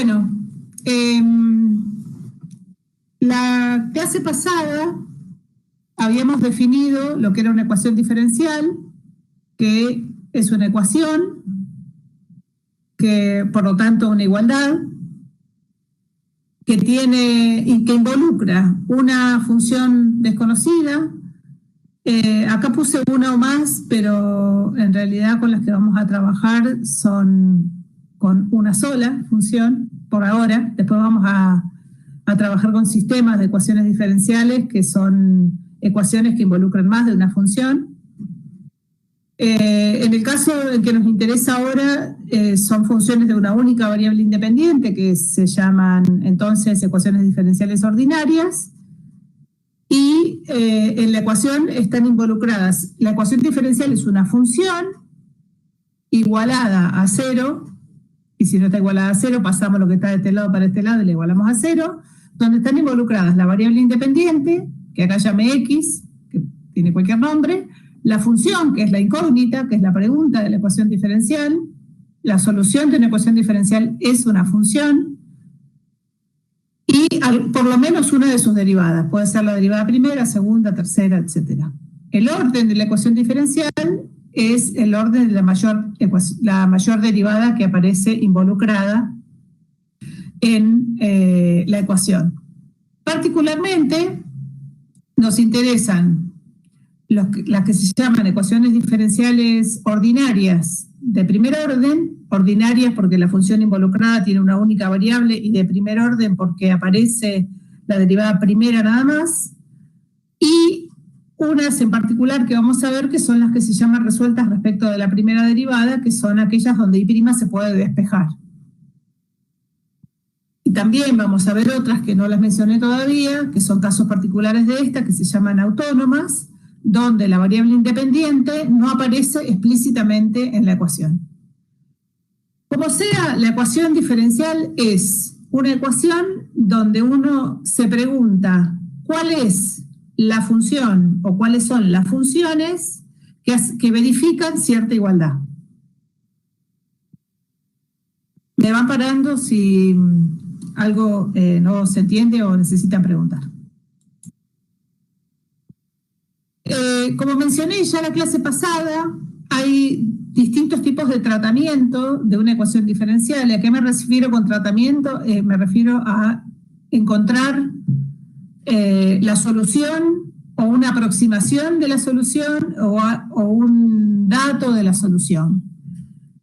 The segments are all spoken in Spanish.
Bueno, la clase pasada habíamos definido lo que era una ecuación diferencial, que es una ecuación, que por lo tanto una igualdad, que tiene y que involucra una función desconocida. Acá puse una o más, pero en realidad con las que vamos a trabajar son con una sola función por ahora. Después vamos a trabajar con sistemas de ecuaciones diferenciales, que son ecuaciones que involucran más de una función. En el caso que nos interesa ahora, son funciones de una única variable independiente, que se llaman entonces ecuaciones diferenciales ordinarias, y en la ecuación están involucradas. La ecuación diferencial es una función igualada a cero, y si no está igualada a cero, pasamos lo que está de este lado para este lado y le igualamos a cero, donde están involucradas la variable independiente, que acá llame x, que tiene cualquier nombre, la función, que es la incógnita, que es la pregunta de la ecuación diferencial, la solución de una ecuación diferencial es una función, y por lo menos una de sus derivadas. Puede ser la derivada primera, segunda, tercera, etc. El orden de la ecuación diferencial es el orden de la mayor derivada que aparece involucrada en la ecuación. Particularmente nos interesan las que se llaman ecuaciones diferenciales ordinarias de primer orden, ordinarias porque la función involucrada tiene una única variable, y de primer orden porque aparece la derivada primera nada más, y unas en particular que vamos a ver que son las que se llaman resueltas respecto de la primera derivada, que son aquellas donde y' se puede despejar. Y también vamos a ver otras que no las mencioné todavía, que son casos particulares de esta, que se llaman autónomas, donde la variable independiente no aparece explícitamente en la ecuación. Como sea, la ecuación diferencial es una ecuación donde uno se pregunta cuál es la función o cuáles son las funciones que verifican cierta igualdad. Me van parando si algo no se entiende o necesitan preguntar. Como mencioné ya en la clase pasada, hay distintos tipos de tratamiento de una ecuación diferencial. ¿A qué me refiero con tratamiento? Me refiero a encontrar la solución o una aproximación de la solución o un dato de la solución.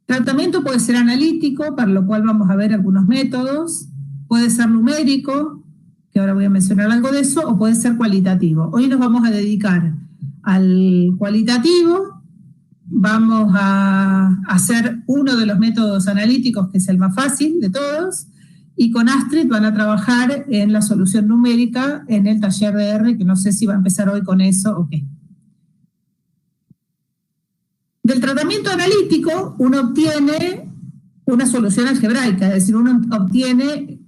Tratamiento puede ser analítico, para lo cual vamos a ver algunos métodos. Puede ser numérico, que ahora voy a mencionar algo de eso, o puede ser cualitativo. Hoy nos vamos a dedicar al cualitativo. Vamos a hacer uno de los métodos analíticos, que es el más fácil de todos, y con Astrid van a trabajar en la solución numérica en el taller de R, que no sé si va a empezar hoy con eso o qué. Del tratamiento analítico uno obtiene una solución algebraica, es decir, uno obtiene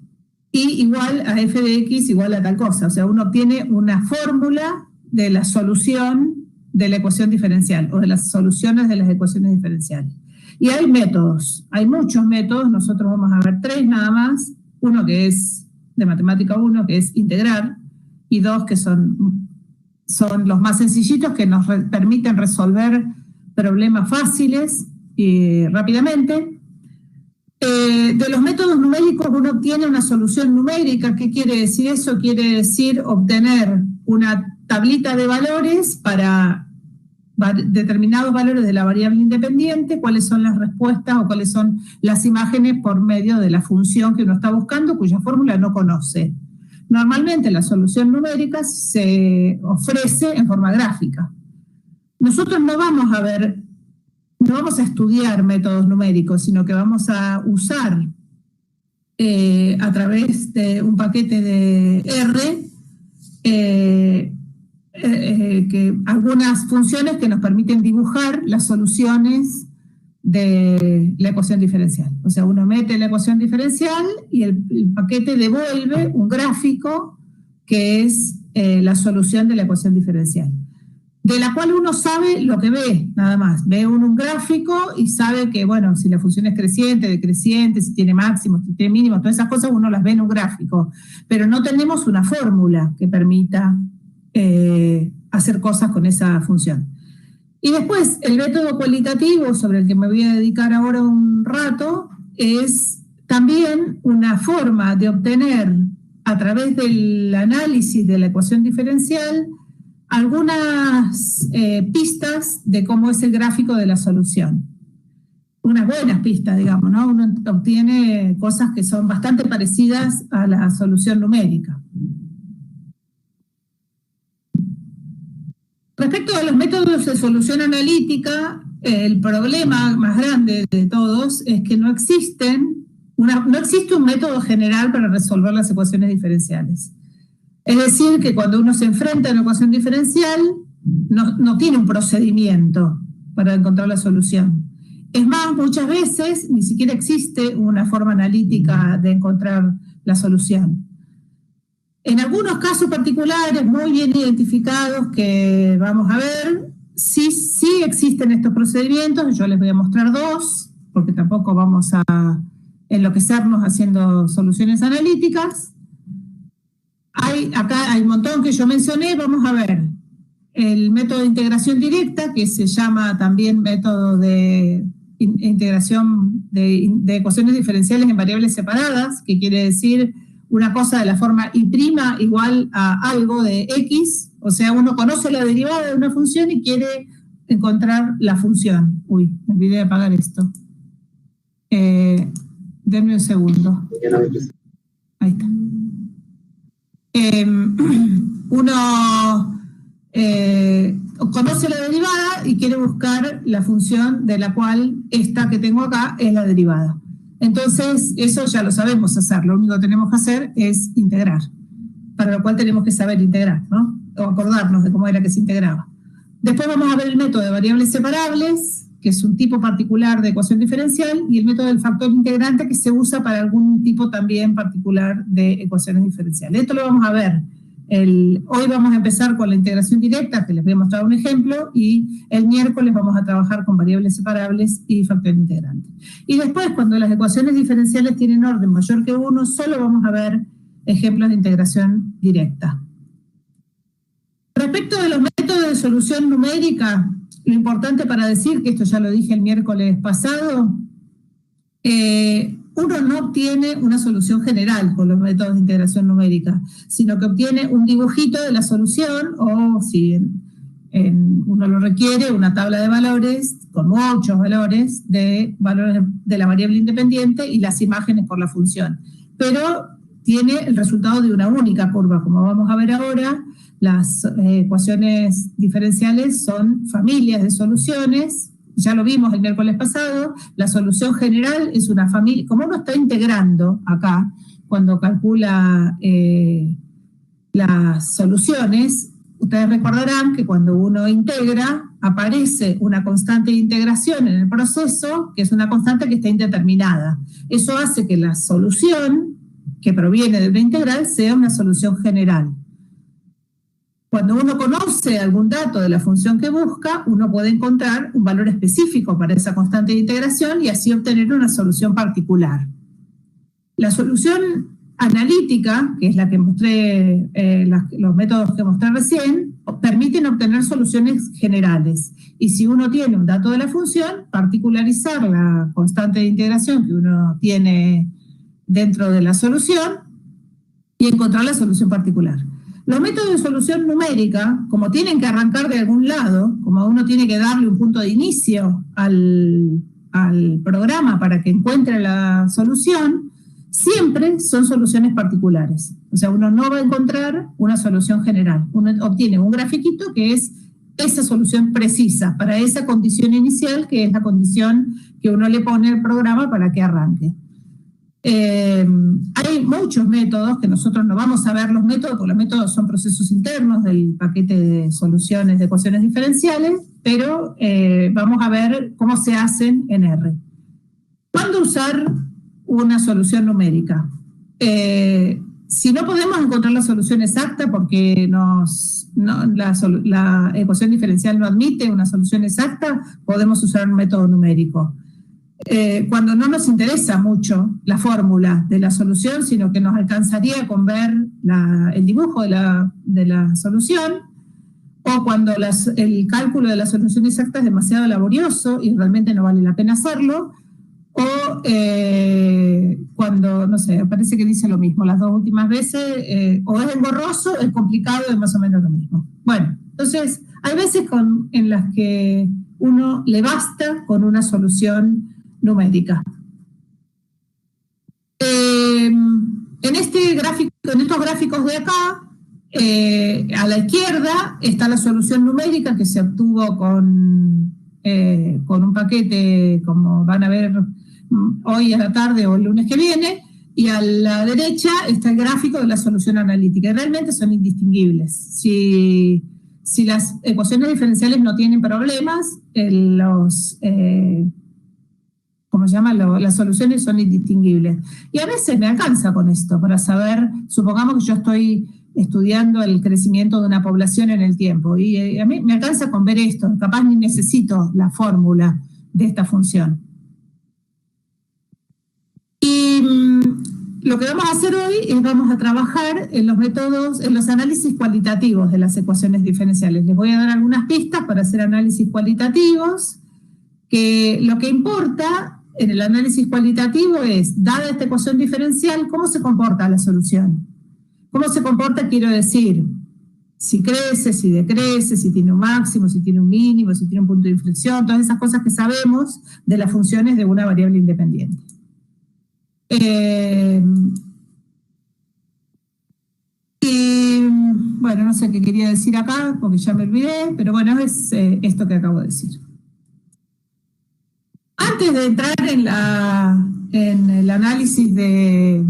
y igual a f de x igual a tal cosa, o sea, uno obtiene una fórmula de la solución de la ecuación diferencial, o de las soluciones de las ecuaciones diferenciales. Y hay métodos, hay muchos métodos, nosotros vamos a ver 3 nada más, uno que es de matemática 1, que es integrar, y 2 que son los más sencillitos, que nos permiten resolver problemas fáciles y rápidamente. De los métodos numéricos uno obtiene una solución numérica. ¿Qué quiere decir eso? Quiere decir obtener una tablita de valores para determinados valores de la variable independiente, cuáles son las respuestas o cuáles son las imágenes por medio de la función que uno está buscando, cuya fórmula no conoce. Normalmente la solución numérica se ofrece en forma gráfica. Nosotros no vamos a estudiar métodos numéricos, sino que vamos a usar a través de un paquete de R que algunas funciones que nos permiten dibujar las soluciones de la ecuación diferencial. O sea, uno mete la ecuación diferencial y el paquete devuelve un gráfico que es la solución de la ecuación diferencial. de la cual uno sabe lo que ve, nada más. Ve uno un gráfico y sabe que, bueno, si la función es creciente, decreciente, si tiene máximos, si tiene mínimos, todas esas cosas uno las ve en un gráfico. Pero no tenemos una fórmula que permita hacer cosas con esa función. Y después, el método cualitativo, sobre el que me voy a dedicar ahora un rato, es también una forma de obtener, a través del análisis de la ecuación diferencial, algunas pistas de cómo es el gráfico de la solución. Unas buenas pistas, digamos, ¿no? Uno obtiene cosas que son bastante parecidas a la solución numérica. Respecto a los métodos de solución analítica, el problema más grande de todos es que no existe un método general para resolver las ecuaciones diferenciales. Es decir, que cuando uno se enfrenta a una ecuación diferencial, no tiene un procedimiento para encontrar la solución. Es más, muchas veces ni siquiera existe una forma analítica de encontrar la solución. En algunos casos particulares, muy bien identificados, que vamos a ver, sí existen estos procedimientos. Yo les voy a mostrar dos, porque tampoco vamos a enloquecernos haciendo soluciones analíticas. Acá hay un montón que yo mencioné. Vamos a ver el método de integración directa, que se llama también método de integración de ecuaciones diferenciales en variables separadas, que quiere decir una cosa de la forma y' igual a algo de x, o sea, uno conoce la derivada de una función y quiere encontrar la función. Uy, me olvidé de apagar esto. Denme un segundo. Ahí está. Uno conoce la derivada y quiere buscar la función de la cual esta que tengo acá es la derivada. Entonces, eso ya lo sabemos hacer. Lo único que tenemos que hacer es integrar, para lo cual tenemos que saber integrar, ¿no? O acordarnos de cómo era que se integraba. Después vamos a ver el método de variables separables, que es un tipo particular de ecuación diferencial, y el método del factor integrante, que se usa para algún tipo también particular de ecuaciones diferenciales. Esto lo vamos a ver. Hoy vamos a empezar con la integración directa, que les voy a mostrar un ejemplo, y el miércoles vamos a trabajar con variables separables y factor integrante. Y después, cuando las ecuaciones diferenciales tienen orden mayor que 1, solo vamos a ver ejemplos de integración directa. Respecto de los métodos de solución numérica, lo importante para decir, que esto ya lo dije el miércoles pasado, uno no obtiene una solución general con los métodos de integración numérica, sino que obtiene un dibujito de la solución, o si uno lo requiere, una tabla de valores con muchos valores de la variable independiente y las imágenes por la función. Pero tiene el resultado de una única curva. Como vamos a ver ahora, las ecuaciones diferenciales son familias de soluciones. Ya lo vimos el miércoles pasado. La solución general es una familia. Como uno está integrando acá, cuando calcula las soluciones, ustedes recordarán que cuando uno integra, aparece una constante de integración en el proceso, que es una constante que está indeterminada. Eso hace que la solución que proviene de una integral sea una solución general. Cuando uno conoce algún dato de la función que busca, uno puede encontrar un valor específico para esa constante de integración y así obtener una solución particular. La solución analítica, que es la que mostré, los métodos que mostré recién, permiten obtener soluciones generales. Y si uno tiene un dato de la función, particularizar la constante de integración que uno tiene dentro de la solución y encontrar la solución particular. Los métodos de solución numérica, como tienen que arrancar de algún lado, como uno tiene que darle un punto de inicio al programa para que encuentre la solución, siempre son soluciones particulares. O sea, uno no va a encontrar una solución general. Uno obtiene un grafiquito que es esa solución precisa para esa condición inicial, que es la condición que uno le pone al programa para que arranque. Hay muchos métodos que nosotros no vamos a ver los métodos, porque los métodos son procesos internos del paquete de soluciones de ecuaciones diferenciales, pero vamos a ver cómo se hacen en R. ¿Cuándo usar una solución numérica? Si no podemos encontrar la solución exacta porque nos la ecuación diferencial no admite una solución exacta, podemos usar un método numérico. Cuando no nos interesa mucho la fórmula de la solución, sino que nos alcanzaría con ver el dibujo de la solución, o cuando el cálculo de la solución exacta es demasiado laborioso y realmente no vale la pena hacerlo, o cuando, no sé, parece que dice lo mismo las dos últimas veces, o es engorroso, es complicado, es más o menos lo mismo. Bueno, entonces hay veces en las que uno le basta con una solución numérica. En estos gráficos de acá, a la izquierda está la solución numérica que se obtuvo con un paquete, como van a ver hoy a la tarde o el lunes que viene, y a la derecha está el gráfico de la solución analítica. Y realmente son indistinguibles. Si las ecuaciones diferenciales no tienen problemas, ¿cómo se llama? Las soluciones son indistinguibles. Y a veces me alcanza con esto para saber, supongamos que yo estoy estudiando el crecimiento de una población en el tiempo, y a mí me alcanza con ver esto, capaz ni necesito la fórmula de esta función. Y lo que vamos a hacer hoy es vamos a trabajar en los métodos, en los análisis cualitativos de las ecuaciones diferenciales. Les voy a dar algunas pistas para hacer análisis cualitativos, que lo que importa en el análisis cualitativo es, dada esta ecuación diferencial, ¿cómo se comporta la solución? ¿Cómo se comporta? Quiero decir, si crece, si decrece, si tiene un máximo, si tiene un mínimo, si tiene un punto de inflexión, todas esas cosas que sabemos de las funciones de una variable independiente. Bueno, no sé qué quería decir acá, porque ya me olvidé, pero bueno, es esto que acabo de decir. Antes de entrar en el análisis el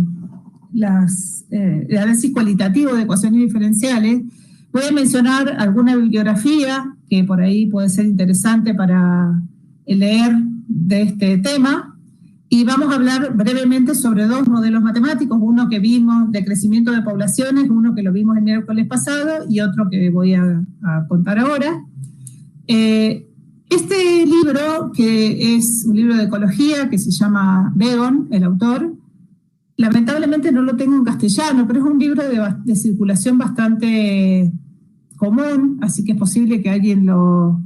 análisis cualitativo de ecuaciones diferenciales, voy a mencionar alguna bibliografía que por ahí puede ser interesante para leer de este tema, y vamos a hablar brevemente sobre dos modelos matemáticos, uno que vimos de crecimiento de poblaciones, uno que lo vimos el miércoles pasado y otro que voy a contar ahora. Este libro, que es un libro de ecología que se llama Begon, el autor, lamentablemente no lo tengo en castellano, pero es un libro de circulación bastante común, así que es posible que alguien lo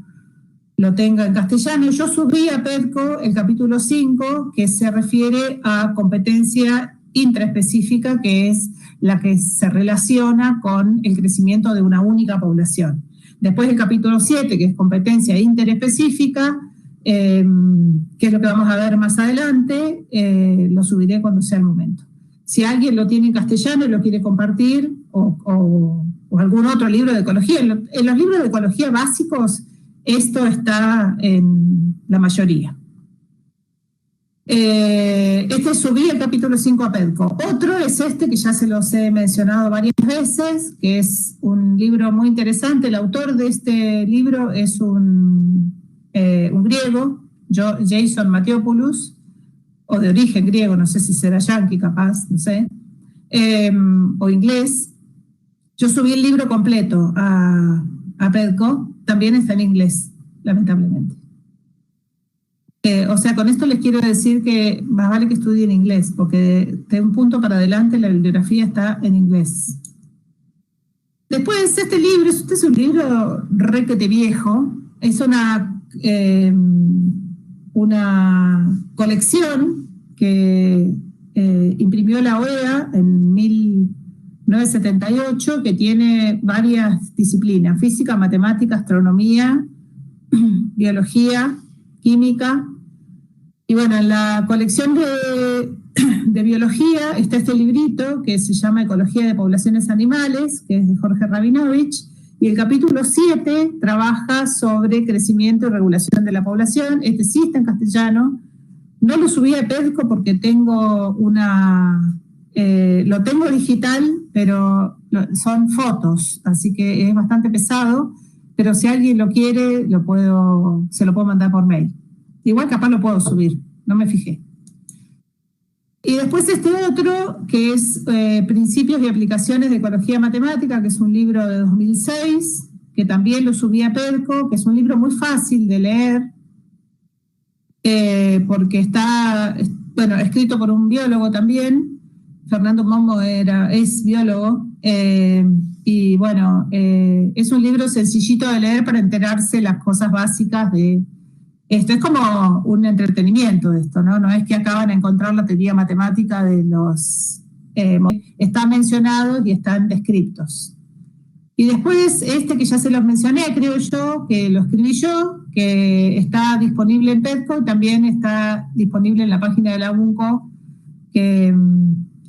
tenga en castellano. Yo subí a PEDCO el capítulo 5, que se refiere a competencia intraespecífica, que es la que se relaciona con el crecimiento de una única población. Después el capítulo 7, que es competencia interespecífica, que es lo que vamos a ver más adelante, lo subiré cuando sea el momento. Si alguien lo tiene en castellano y lo quiere compartir, o algún otro libro de ecología, en los libros de ecología básicos, esto está en la mayoría. Subí el capítulo 5 a PEDCO. Otro es este, que ya se los he mencionado varias veces, que es un libro muy interesante. El autor de este libro es un griego, Jason Mathiopoulos, o de origen griego, no sé si será yanqui capaz, no sé, o inglés. Yo subí el libro completo a PEDCO, también está en inglés, lamentablemente. O sea, con esto les quiero decir que más vale que estudien inglés, porque de un punto para adelante la bibliografía está en inglés. Después, este es un libro requete viejo, es una colección que imprimió la OEA en 1978, que tiene varias disciplinas: física, matemática, astronomía, biología, química. Y bueno, en la colección de biología está este librito que se llama Ecología de Poblaciones Animales, que es de Jorge Rabinovich, y el capítulo 7 trabaja sobre crecimiento y regulación de la población. Este sí está en castellano. No lo subí a PEDCO porque tengo lo tengo digital, pero son fotos, así que es bastante pesado, pero si alguien lo quiere, se lo puedo mandar por mail. Igual capaz lo puedo subir, no me fijé. Y después este otro, que es Principios y Aplicaciones de Ecología Matemática, que es un libro de 2006, que también lo subí a Perco, que es un libro muy fácil de leer, porque está, bueno, escrito por un biólogo también. Fernando Momo es biólogo, y bueno, es un libro sencillito de leer para enterarse las cosas básicas de esto. Es como un entretenimiento esto, ¿no? No es que acaban de encontrar la teoría matemática de los... están mencionados y están descritos. Y después que ya se los mencioné, creo yo, que lo escribí yo, que está disponible en Perco, también está disponible en la página de la UNCO, que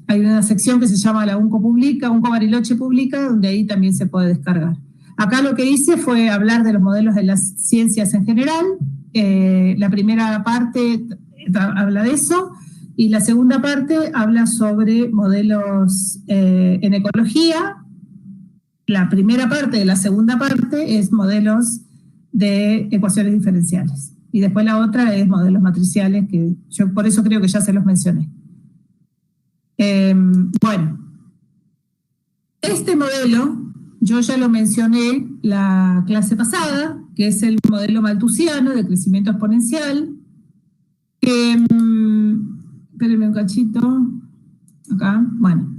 hay una sección que se llama la UNCO Publica, UNCO Bariloche Publica, donde ahí también se puede descargar. Acá lo que hice fue hablar de los modelos de las ciencias en general. La primera parte habla de eso, y la segunda parte habla sobre modelos en ecología. La primera parte de la segunda parte es modelos de ecuaciones diferenciales. Y después la otra es modelos matriciales, que yo por eso creo que ya se los mencioné. Bueno, este modelo, yo ya lo mencioné la clase pasada, que es el modelo malthusiano de crecimiento exponencial, que, espérenme un cachito, acá, bueno,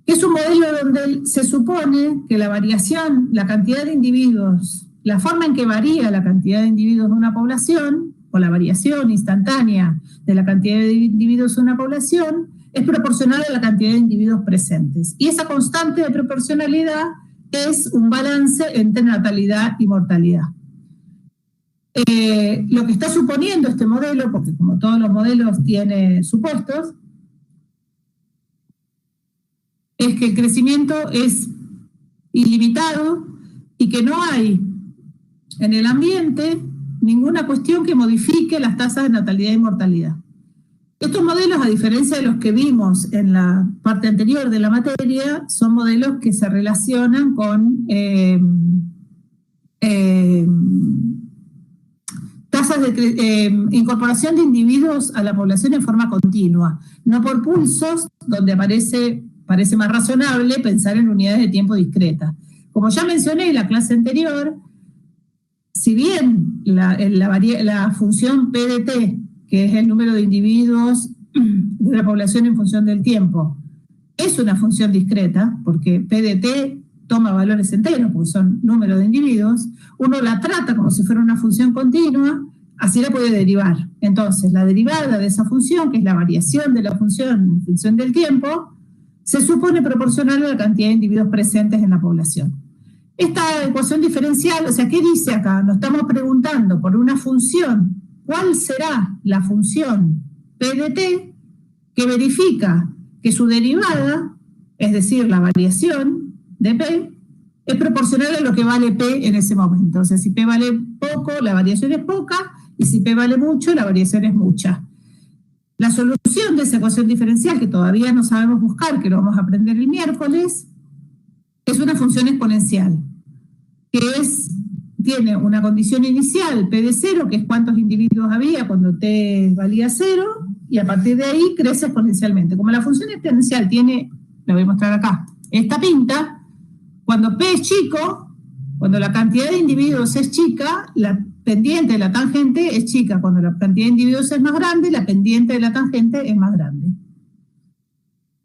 es un modelo donde se supone que la variación, la cantidad de individuos, la forma en que varía la cantidad de individuos de una población, o la variación instantánea de la cantidad de individuos de una población, es proporcional a la cantidad de individuos presentes. Y esa constante de proporcionalidad es un balance entre natalidad y mortalidad. Lo que está suponiendo este modelo, porque como todos los modelos tiene supuestos, es que el crecimiento es ilimitado y que no hay en el ambiente ninguna cuestión que modifique las tasas de natalidad y mortalidad. Estos modelos, a diferencia de los que vimos en la parte anterior de la materia, son modelos que se relacionan con tasas de incorporación de individuos a la población en forma continua, no por pulsos, donde parece más razonable pensar en unidades de tiempo discretas. Como ya mencioné en la clase anterior, si bien la función P de T, que es el número de individuos de la población en función del tiempo, es una función discreta, porque P de T toma valores enteros, porque son números de individuos, uno la trata como si fuera una función continua, así la puede derivar. Entonces, la derivada de esa función, que es la variación de la función en función del tiempo, se supone proporcional a la cantidad de individuos presentes en la población. Esta ecuación diferencial, o sea, ¿qué dice acá? Nos estamos preguntando por una función. ¿Cuál será la función P de T que verifica que su derivada, es decir, la variación de P, es proporcional a lo que vale P en ese momento? O sea, si P vale poco, la variación es poca, y si P vale mucho, la variación es mucha. La solución de esa ecuación diferencial, que todavía no sabemos buscar, que lo vamos a aprender el miércoles, es una función exponencial, que tiene una condición inicial, P de 0, que es cuántos individuos había cuando T valía 0, y a partir de ahí crece exponencialmente. Como la función exponencial tiene, lo voy a mostrar acá, esta pinta, cuando P es chico, cuando la cantidad de individuos es chica, la pendiente de la tangente es chica. Cuando la cantidad de individuos es más grande, la pendiente de la tangente es más grande.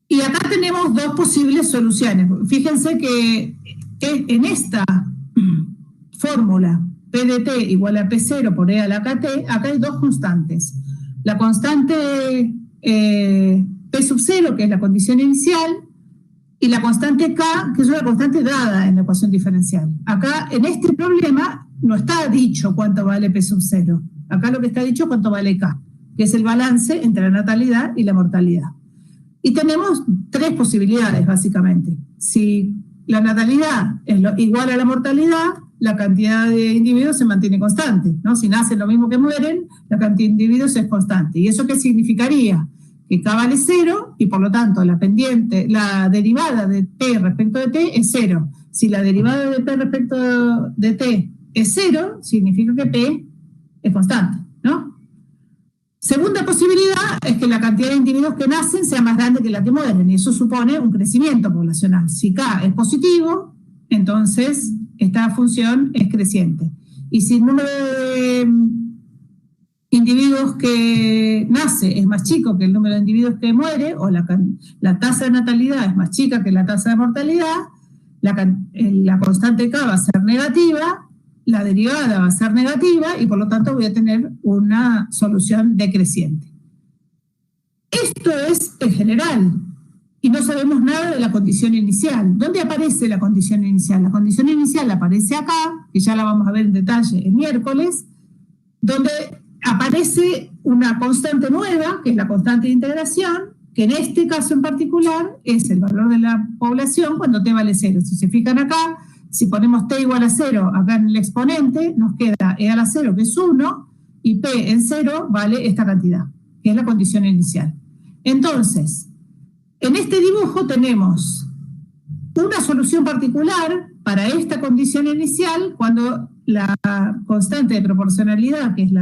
Y acá tenemos dos posibles soluciones. Fíjense que en esta fórmula P de T igual a P0 por E a la KT, acá hay dos constantes. La constante P sub 0, que es la condición inicial, y la constante K, que es una constante dada en la ecuación diferencial. Acá, en este problema, no está dicho cuánto vale P sub 0. Acá lo que está dicho es cuánto vale K, que es el balance entre la natalidad y la mortalidad. Y tenemos tres posibilidades, básicamente. Si la natalidad es igual a la mortalidad, la cantidad de individuos se mantiene constante, ¿no? Si nacen lo mismo que mueren, la cantidad de individuos es constante. ¿Y eso qué significaría? Que K vale 0 y por lo tanto la derivada de P respecto de T es 0. Si la derivada de P respecto de T es 0, significa que P es constante, ¿no? Segunda posibilidad es que la cantidad de individuos que nacen sea más grande que la que mueren, y eso supone un crecimiento poblacional. Si K es positivo, entonces esta función es creciente. Y si el número de individuos que nace es más chico que el número de individuos que muere, o la tasa de natalidad es más chica que la tasa de mortalidad, la constante K va a ser negativa, la derivada va a ser negativa y por lo tanto voy a tener una solución decreciente. Esto es en general y no sabemos nada de la condición inicial. ¿Dónde aparece la condición inicial? La condición inicial aparece acá, que ya la vamos a ver en detalle el miércoles, donde aparece una constante nueva, que es la constante de integración, que en este caso en particular es el valor de la población cuando t vale 0. Si se fijan acá, si ponemos t igual a 0 acá en el exponente, nos queda e a la 0, que es 1, y p en 0 vale esta cantidad, que es la condición inicial. Entonces, en este dibujo tenemos una solución particular para esta condición inicial cuando la constante de proporcionalidad, que es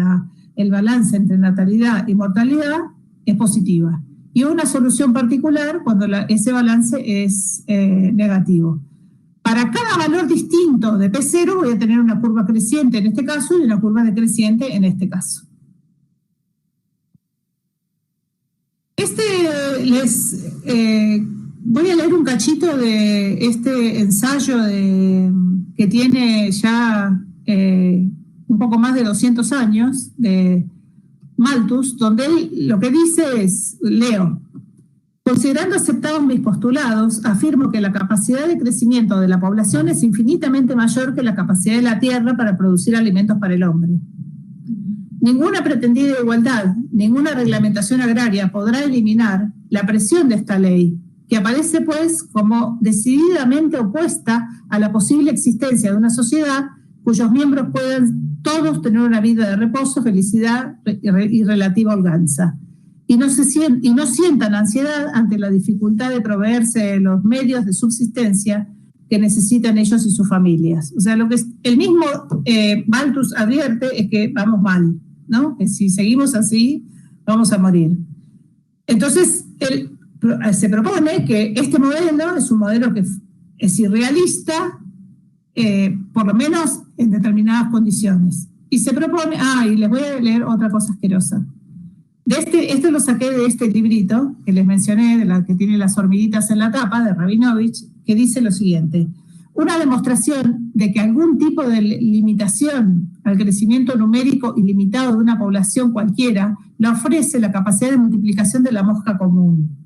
el balance entre natalidad y mortalidad, es positiva. Y una solución particular cuando ese balance es negativo. Para cada valor distinto de P0 voy a tener una curva creciente en este caso y una curva decreciente en este caso. Voy a leer un cachito de este ensayo que tiene ya un poco más de 200 años, de Malthus, donde él lo que dice es, leo: considerando aceptados mis postulados, afirmo que la capacidad de crecimiento de la población es infinitamente mayor que la capacidad de la Tierra para producir alimentos para el hombre. Ninguna pretendida igualdad, ninguna reglamentación agraria podrá eliminar la presión de esta ley, que aparece pues como decididamente opuesta a la posible existencia de una sociedad cuyos miembros puedan todos tener una vida de reposo, felicidad y relativa holganza. Y no sientan ansiedad ante la dificultad de proveerse de los medios de subsistencia que necesitan ellos y sus familias. O sea, lo que el mismo Malthus advierte es que vamos mal, ¿no? Que si seguimos así, vamos a morir. Entonces, él se propone que este modelo es un modelo que es irrealista, por lo menos en determinadas condiciones. Y se propone, y les voy a leer otra cosa asquerosa. Esto lo saqué de este librito que les mencioné, de la que tiene las hormiguitas en la tapa, de Rabinovich, que dice lo siguiente: una demostración de que algún tipo de limitación al crecimiento numérico ilimitado de una población cualquiera la ofrece la capacidad de multiplicación de la mosca común,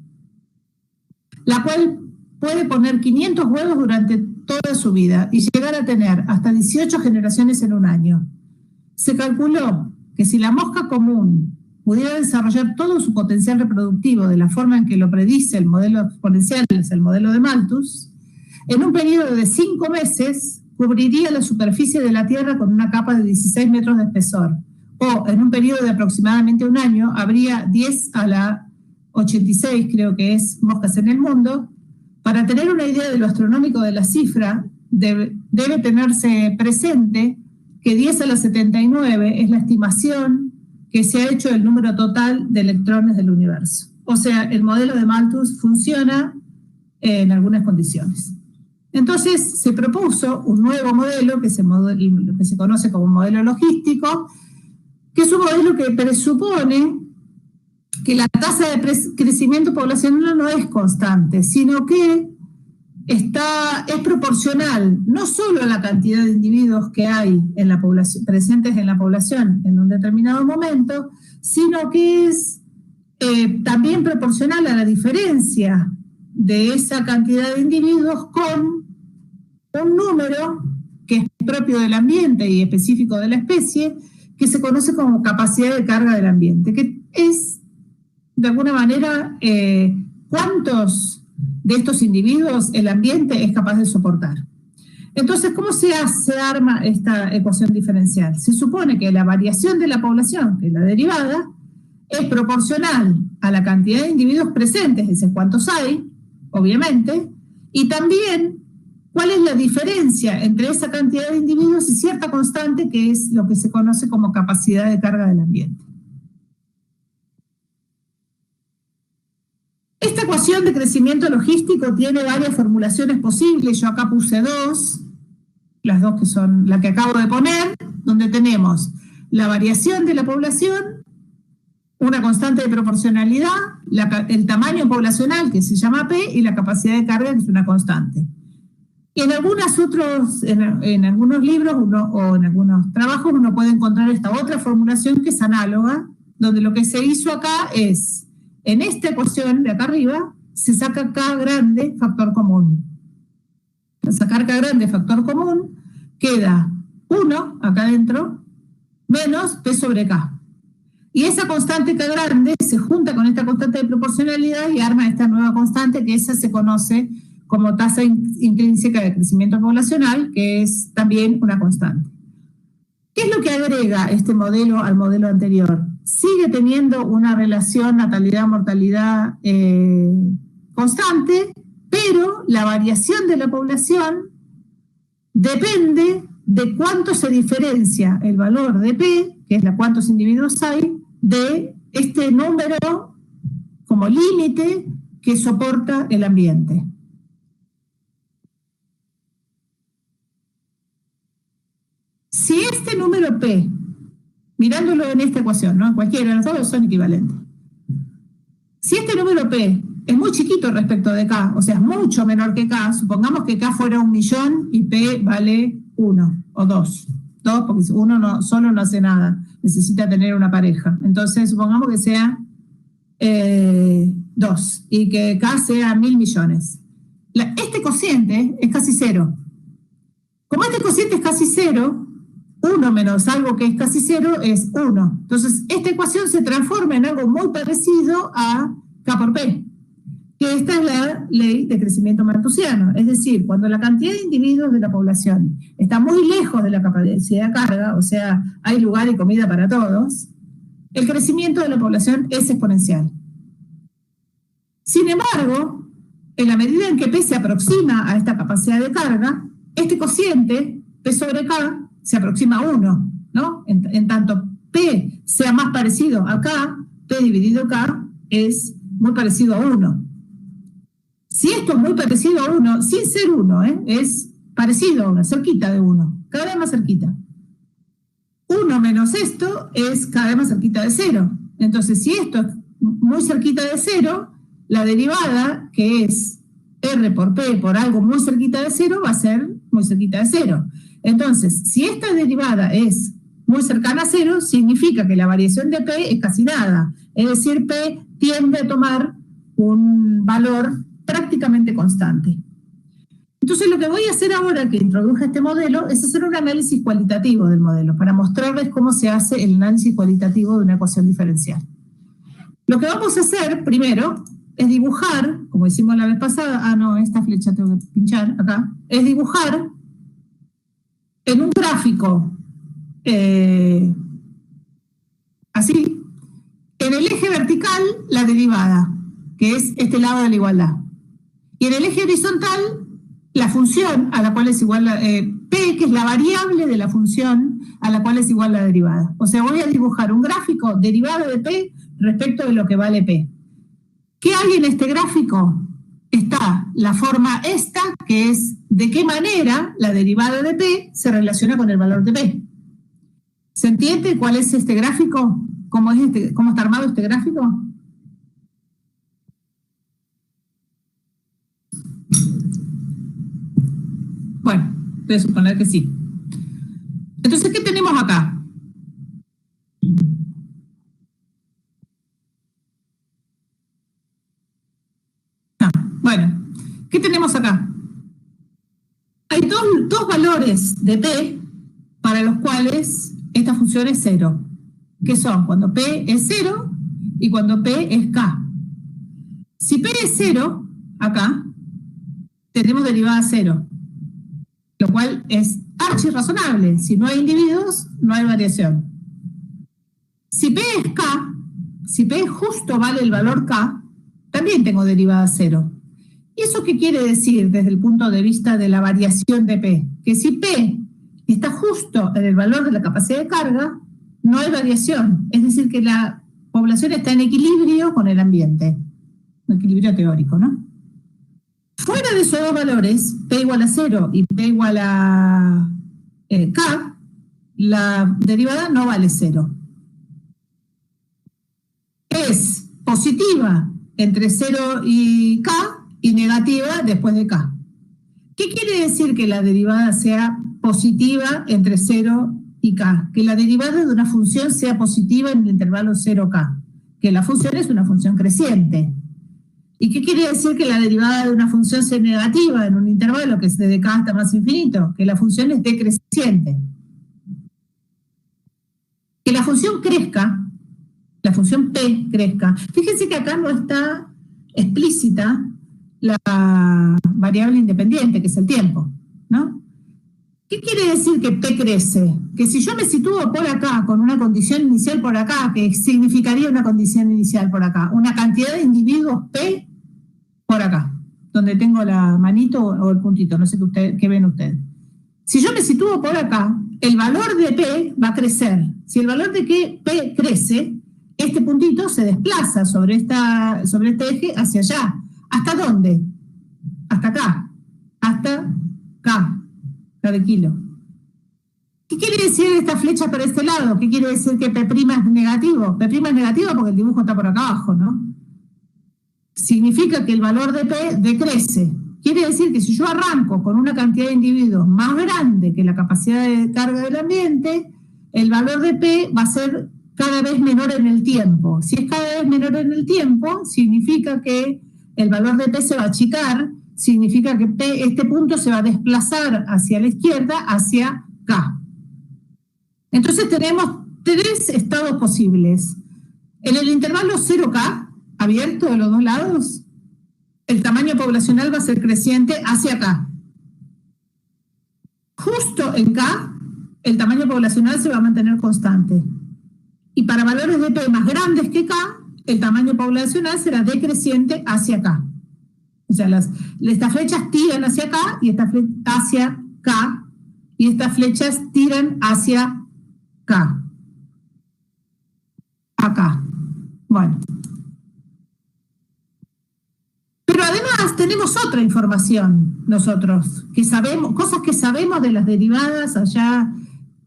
la cual puede poner 500 huevos durante toda su vida y llegar a tener hasta 18 generaciones en un año. Se calculó que si la mosca común pudiera desarrollar todo su potencial reproductivo de la forma en que lo predice el modelo exponencial, es el modelo de Malthus, en un periodo de 5 meses cubriría la superficie de la Tierra con una capa de 16 metros de espesor, o en un periodo de aproximadamente un año habría 10 a la 86, creo que es, moscas en el mundo. Para tener una idea de lo astronómico de la cifra, debe tenerse presente que 10 a la 79 es la estimación que se ha hecho del número total de electrones del universo. O sea, el modelo de Malthus funciona en algunas condiciones. Entonces se propuso un nuevo modelo que se conoce como modelo logístico, que es un modelo que presupone que la tasa de crecimiento poblacional no es constante, sino que es proporcional no solo a la cantidad de individuos que hay en la población, presentes en la población en un determinado momento, sino que es también proporcional a la diferencia de esa cantidad de individuos con un número que es propio del ambiente y específico de la especie, que se conoce como capacidad de carga del ambiente, que es, de alguna manera, cuántos de estos individuos el ambiente es capaz de soportar. Entonces, ¿cómo se arma esta ecuación diferencial? Se supone que la variación de la población, que es la derivada, es proporcional a la cantidad de individuos presentes, es decir, cuántos hay, obviamente, y también cuál es la diferencia entre esa cantidad de individuos y cierta constante que es lo que se conoce como capacidad de carga del ambiente. ecuación de crecimiento logístico tiene varias formulaciones posibles. Yo acá puse dos, las dos que son la que acabo de poner, donde tenemos la variación de la población, una constante de proporcionalidad, el tamaño poblacional, que se llama P, y la capacidad de carga, que es una constante. En algunos libros o en algunos trabajos uno puede encontrar esta otra formulación que es análoga, donde lo que se hizo acá es, en esta ecuación de acá arriba, se saca K grande factor común. Al sacar K grande factor común, queda 1 acá adentro, menos P sobre K. Y esa constante K grande se junta con esta constante de proporcionalidad y arma esta nueva constante, que esa se conoce como tasa intrínseca de crecimiento poblacional, que es también una constante. ¿Qué es lo que agrega este modelo al modelo anterior? Sigue teniendo una relación natalidad-mortalidad constante, pero la variación de la población depende de cuánto se diferencia el valor de P, que es cuántos individuos hay, de este número como límite que soporta el ambiente. Si este número P, mirándolo en esta ecuación, ¿no? Cualquiera, los dos son equivalentes. Si este número P es muy chiquito respecto de K, o sea, es mucho menor que K, supongamos que K fuera 1.000.000 y P vale 1 o 2. 2 porque uno solo no hace nada, necesita tener una pareja. Entonces, supongamos que sea 2 y que K sea 1.000.000.000. Este cociente es casi 0. Como este cociente es casi 0, 1 menos algo que es casi 0 es 1. Entonces, esta ecuación se transforma en algo muy parecido a K por P, que esta es la ley de crecimiento malthusiano. Es decir, cuando la cantidad de individuos de la población está muy lejos de la capacidad de carga, o sea, hay lugar y comida para todos, el crecimiento de la población es exponencial. Sin embargo, en la medida en que P se aproxima a esta capacidad de carga, este cociente, P sobre K, se aproxima a 1, ¿no? En tanto P sea más parecido a K, P dividido K es muy parecido a 1. Si esto es muy parecido a 1, sin ser 1, es parecido a 1, cerquita de 1, cada vez más cerquita. 1 menos esto es cada vez más cerquita de 0. Entonces, si esto es muy cerquita de 0, la derivada, que es R por P por algo muy cerquita de 0, va a ser muy cerquita de 0. Entonces, si esta derivada es muy cercana a 0, significa que la variación de P es casi nada. Es decir, P tiende a tomar un valor prácticamente constante. Entonces, lo que voy a hacer ahora que introduje este modelo es hacer un análisis cualitativo del modelo para mostrarles cómo se hace el análisis cualitativo de una ecuación diferencial. Lo que vamos a hacer primero es dibujar, como hicimos la vez pasada, esta flecha tengo que pinchar acá, es dibujar en un gráfico así, en el eje vertical la derivada, que es este lado de la igualdad. Y en el eje horizontal, la función a la cual es igual P, que es la variable de la función a la cual es igual la derivada. O sea, voy a dibujar un gráfico derivado de P respecto de lo que vale P. ¿Qué hay en este gráfico? Está la forma esta, que es de qué manera la derivada de P se relaciona con el valor de P. ¿Se entiende cuál es este gráfico? ¿Cómo está armado este gráfico? Bueno, voy a suponer que sí. Entonces, ¿qué tenemos acá? Bueno, ¿qué tenemos acá? Hay dos valores de P para los cuales esta función es 0, que son cuando P es 0 y cuando P es K. Si P es 0, acá, tenemos derivada 0, lo cual es archirrazonable. Si no hay individuos, no hay variación. Si P es K, si P justo vale el valor K, también tengo derivada 0. ¿Y eso qué quiere decir desde el punto de vista de la variación de P? Que si P está justo en el valor de la capacidad de carga, no hay variación. Es decir, que la población está en equilibrio con el ambiente. un equilibrio teórico, ¿no? Fuera de esos dos valores, P igual a 0 y P igual a K, la derivada no vale 0. Es positiva entre 0 y K y negativa después de K. ¿Qué quiere decir que la derivada sea positiva entre 0 y K? Que la derivada de una función sea positiva en el intervalo 0K. Que la función es una función creciente. ¿Y qué quiere decir que la derivada de una función sea negativa en un intervalo que es de K hasta más infinito? Que la función es decreciente. Que la función crezca, la función P crezca. Fíjense que acá no está explícita la variable independiente, que es el tiempo, ¿no? ¿Qué quiere decir que P crece? Que si yo me sitúo por acá con una condición inicial por acá, que significaría una condición inicial por acá, una cantidad de individuos P por acá, donde tengo la manito o el puntito, no sé qué ven ustedes. Si yo me sitúo por acá, el valor de P va a crecer. Si el valor de que P crece, este puntito se desplaza sobre este eje hacia allá. ¿Hasta dónde? Hasta acá. Hasta K. K de kilo. ¿Qué quiere decir esta flecha para este lado? ¿Qué quiere decir que P' es negativo? P' es negativo porque el dibujo está por acá abajo, ¿no? Significa que el valor de P decrece. Quiere decir que si yo arranco con una cantidad de individuos más grande que la capacidad de carga del ambiente, el valor de P va a ser cada vez menor en el tiempo. Si es cada vez menor en el tiempo, significa que el valor de P se va a achicar, significa que este punto se va a desplazar hacia la izquierda, hacia K. Entonces tenemos tres estados posibles. En el intervalo 0K, abierto de los dos lados, el tamaño poblacional va a ser creciente hacia acá. Justo en K, el tamaño poblacional se va a mantener constante. Y para valores de P más grandes que K, el tamaño poblacional será decreciente hacia acá. O sea, estas flechas tiran hacia acá y estas flechas hacia K, y estas flechas tiran hacia K. Acá. Bueno. Pero además tenemos otra información nosotros, que sabemos, cosas que sabemos de las derivadas allá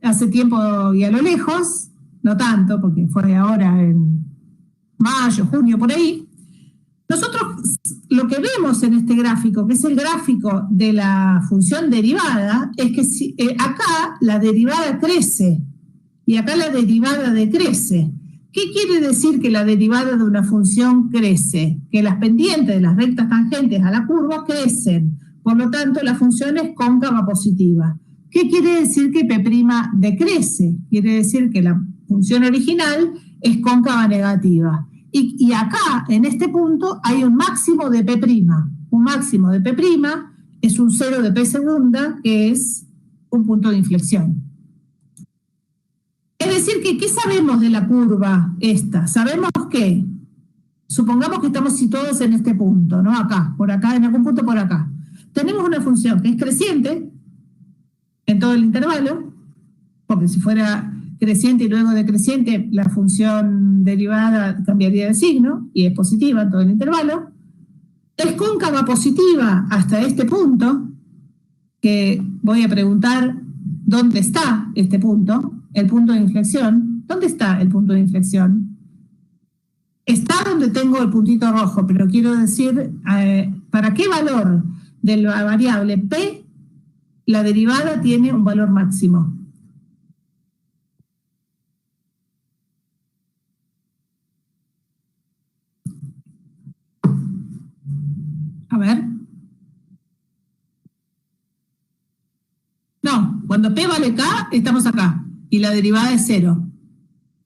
hace tiempo y a lo lejos, no tanto, porque fue ahora en mayo, junio, por ahí. Nosotros lo que vemos en este gráfico, que es el gráfico de la función derivada, es que acá la derivada crece y acá la derivada decrece. ¿Qué quiere decir que la derivada de una función crece? Que las pendientes de las rectas tangentes a la curva crecen, por lo tanto la función es cóncava positiva. ¿Qué quiere decir que P' decrece? Quiere decir que la función original es cóncava negativa. Y acá, en este punto, hay un máximo de P'. Un máximo de P' es un cero de P segunda, que es un punto de inflexión. Es decir, ¿qué sabemos de la curva esta? Sabemos que, supongamos que estamos situados en este punto, ¿no? Acá, por acá, en algún punto por acá. Tenemos una función que es creciente en todo el intervalo, porque si fuera creciente y luego decreciente, la función derivada cambiaría de signo, y es positiva en todo el intervalo. Es cóncava positiva hasta este punto, que voy a preguntar dónde está este punto. El punto de inflexión. ¿Dónde está el punto de inflexión? Está donde tengo el puntito rojo, pero quiero decir, ¿para qué valor de la variable P la derivada tiene un valor máximo? A ver. No, cuando P vale K, estamos acá. Y la derivada es 0,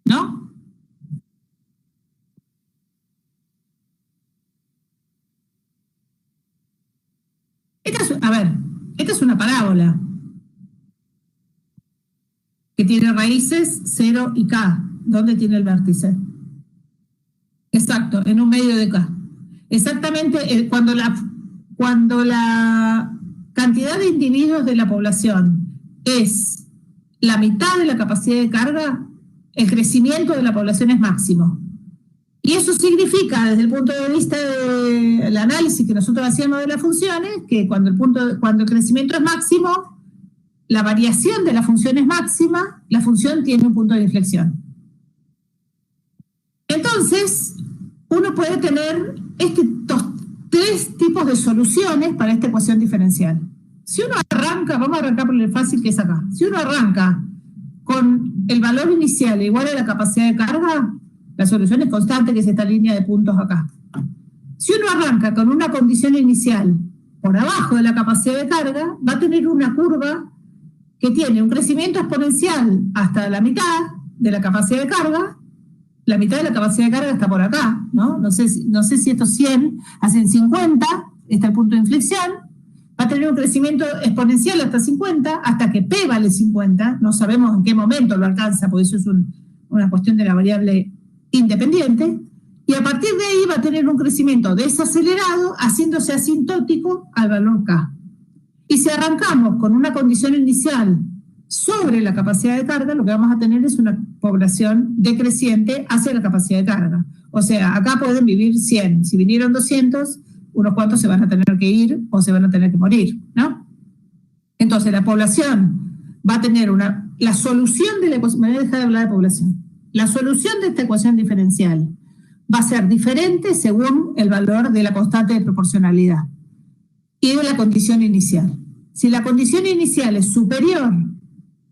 ¿no? Esta es una parábola que tiene raíces 0 y K. ¿Dónde tiene el vértice? Exacto, en un medio de K. Exactamente, cuando la cantidad de individuos de la población es la mitad de la capacidad de carga, el crecimiento de la población es máximo. Y eso significa, desde el punto de vista del análisis que nosotros hacíamos de las funciones, que cuando el crecimiento es máximo, la variación de la función es máxima, la función tiene un punto de inflexión. Entonces, uno puede tener estos tres tipos de soluciones para esta ecuación diferencial. Si uno arranca, vamos a arrancar por el fácil que es acá. Si uno arranca con el valor inicial igual a la capacidad de carga, la solución es constante, que es esta línea de puntos acá. Si uno arranca con una condición inicial por abajo de la capacidad de carga, va a tener una curva que tiene un crecimiento exponencial hasta la mitad de la capacidad de carga. La mitad de la capacidad de carga está por acá, ¿no? No sé si estos 100 hacen 50, está el punto de inflexión. Va a tener un crecimiento exponencial hasta 50, hasta que P vale 50. No sabemos en qué momento lo alcanza, porque eso es una cuestión de la variable independiente. Y a partir de ahí va a tener un crecimiento desacelerado, haciéndose asintótico al valor K. Y si arrancamos con una condición inicial sobre la capacidad de carga, lo que vamos a tener es una población decreciente hacia la capacidad de carga. O sea, acá pueden vivir 100. Si vinieron 200, unos cuantos se van a tener que ir o se van a tener que morir, ¿no? Entonces, la población va a tener la solución de la ecuación, me voy a dejar de hablar de población. La solución de esta ecuación diferencial va a ser diferente según el valor de la constante de proporcionalidad y de la condición inicial. Si la condición inicial es superior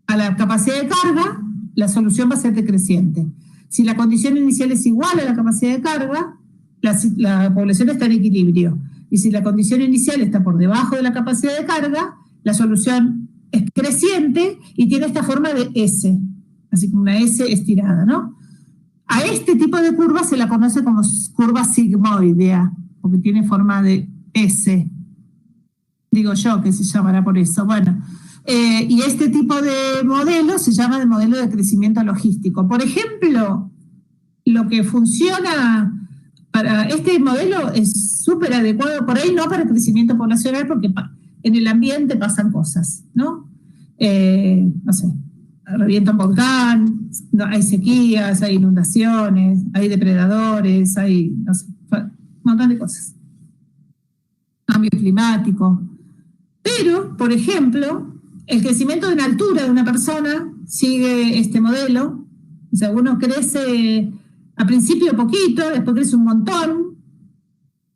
a la capacidad de carga, la solución va a ser decreciente. Si la condición inicial es igual a la capacidad de carga, la población está en equilibrio. Y si la condición inicial está por debajo de la capacidad de carga, la solución es creciente y tiene esta forma de S, así como una S estirada, ¿no? A este tipo de curva se la conoce como curva sigmoidea, porque tiene forma de S. Digo yo que se llamará por eso. Bueno, y este tipo de modelo se llama el modelo de crecimiento logístico. Por ejemplo, lo que funciona para este modelo es súper adecuado, por ahí no para el crecimiento poblacional, porque en el ambiente pasan cosas, ¿no? No sé, revienta un volcán, hay sequías, hay inundaciones, hay depredadores, hay, no sé, un montón de cosas. Cambio climático. Pero, por ejemplo, el crecimiento en altura de una persona sigue este modelo. O sea, uno crece a principio poquito, después crece un montón,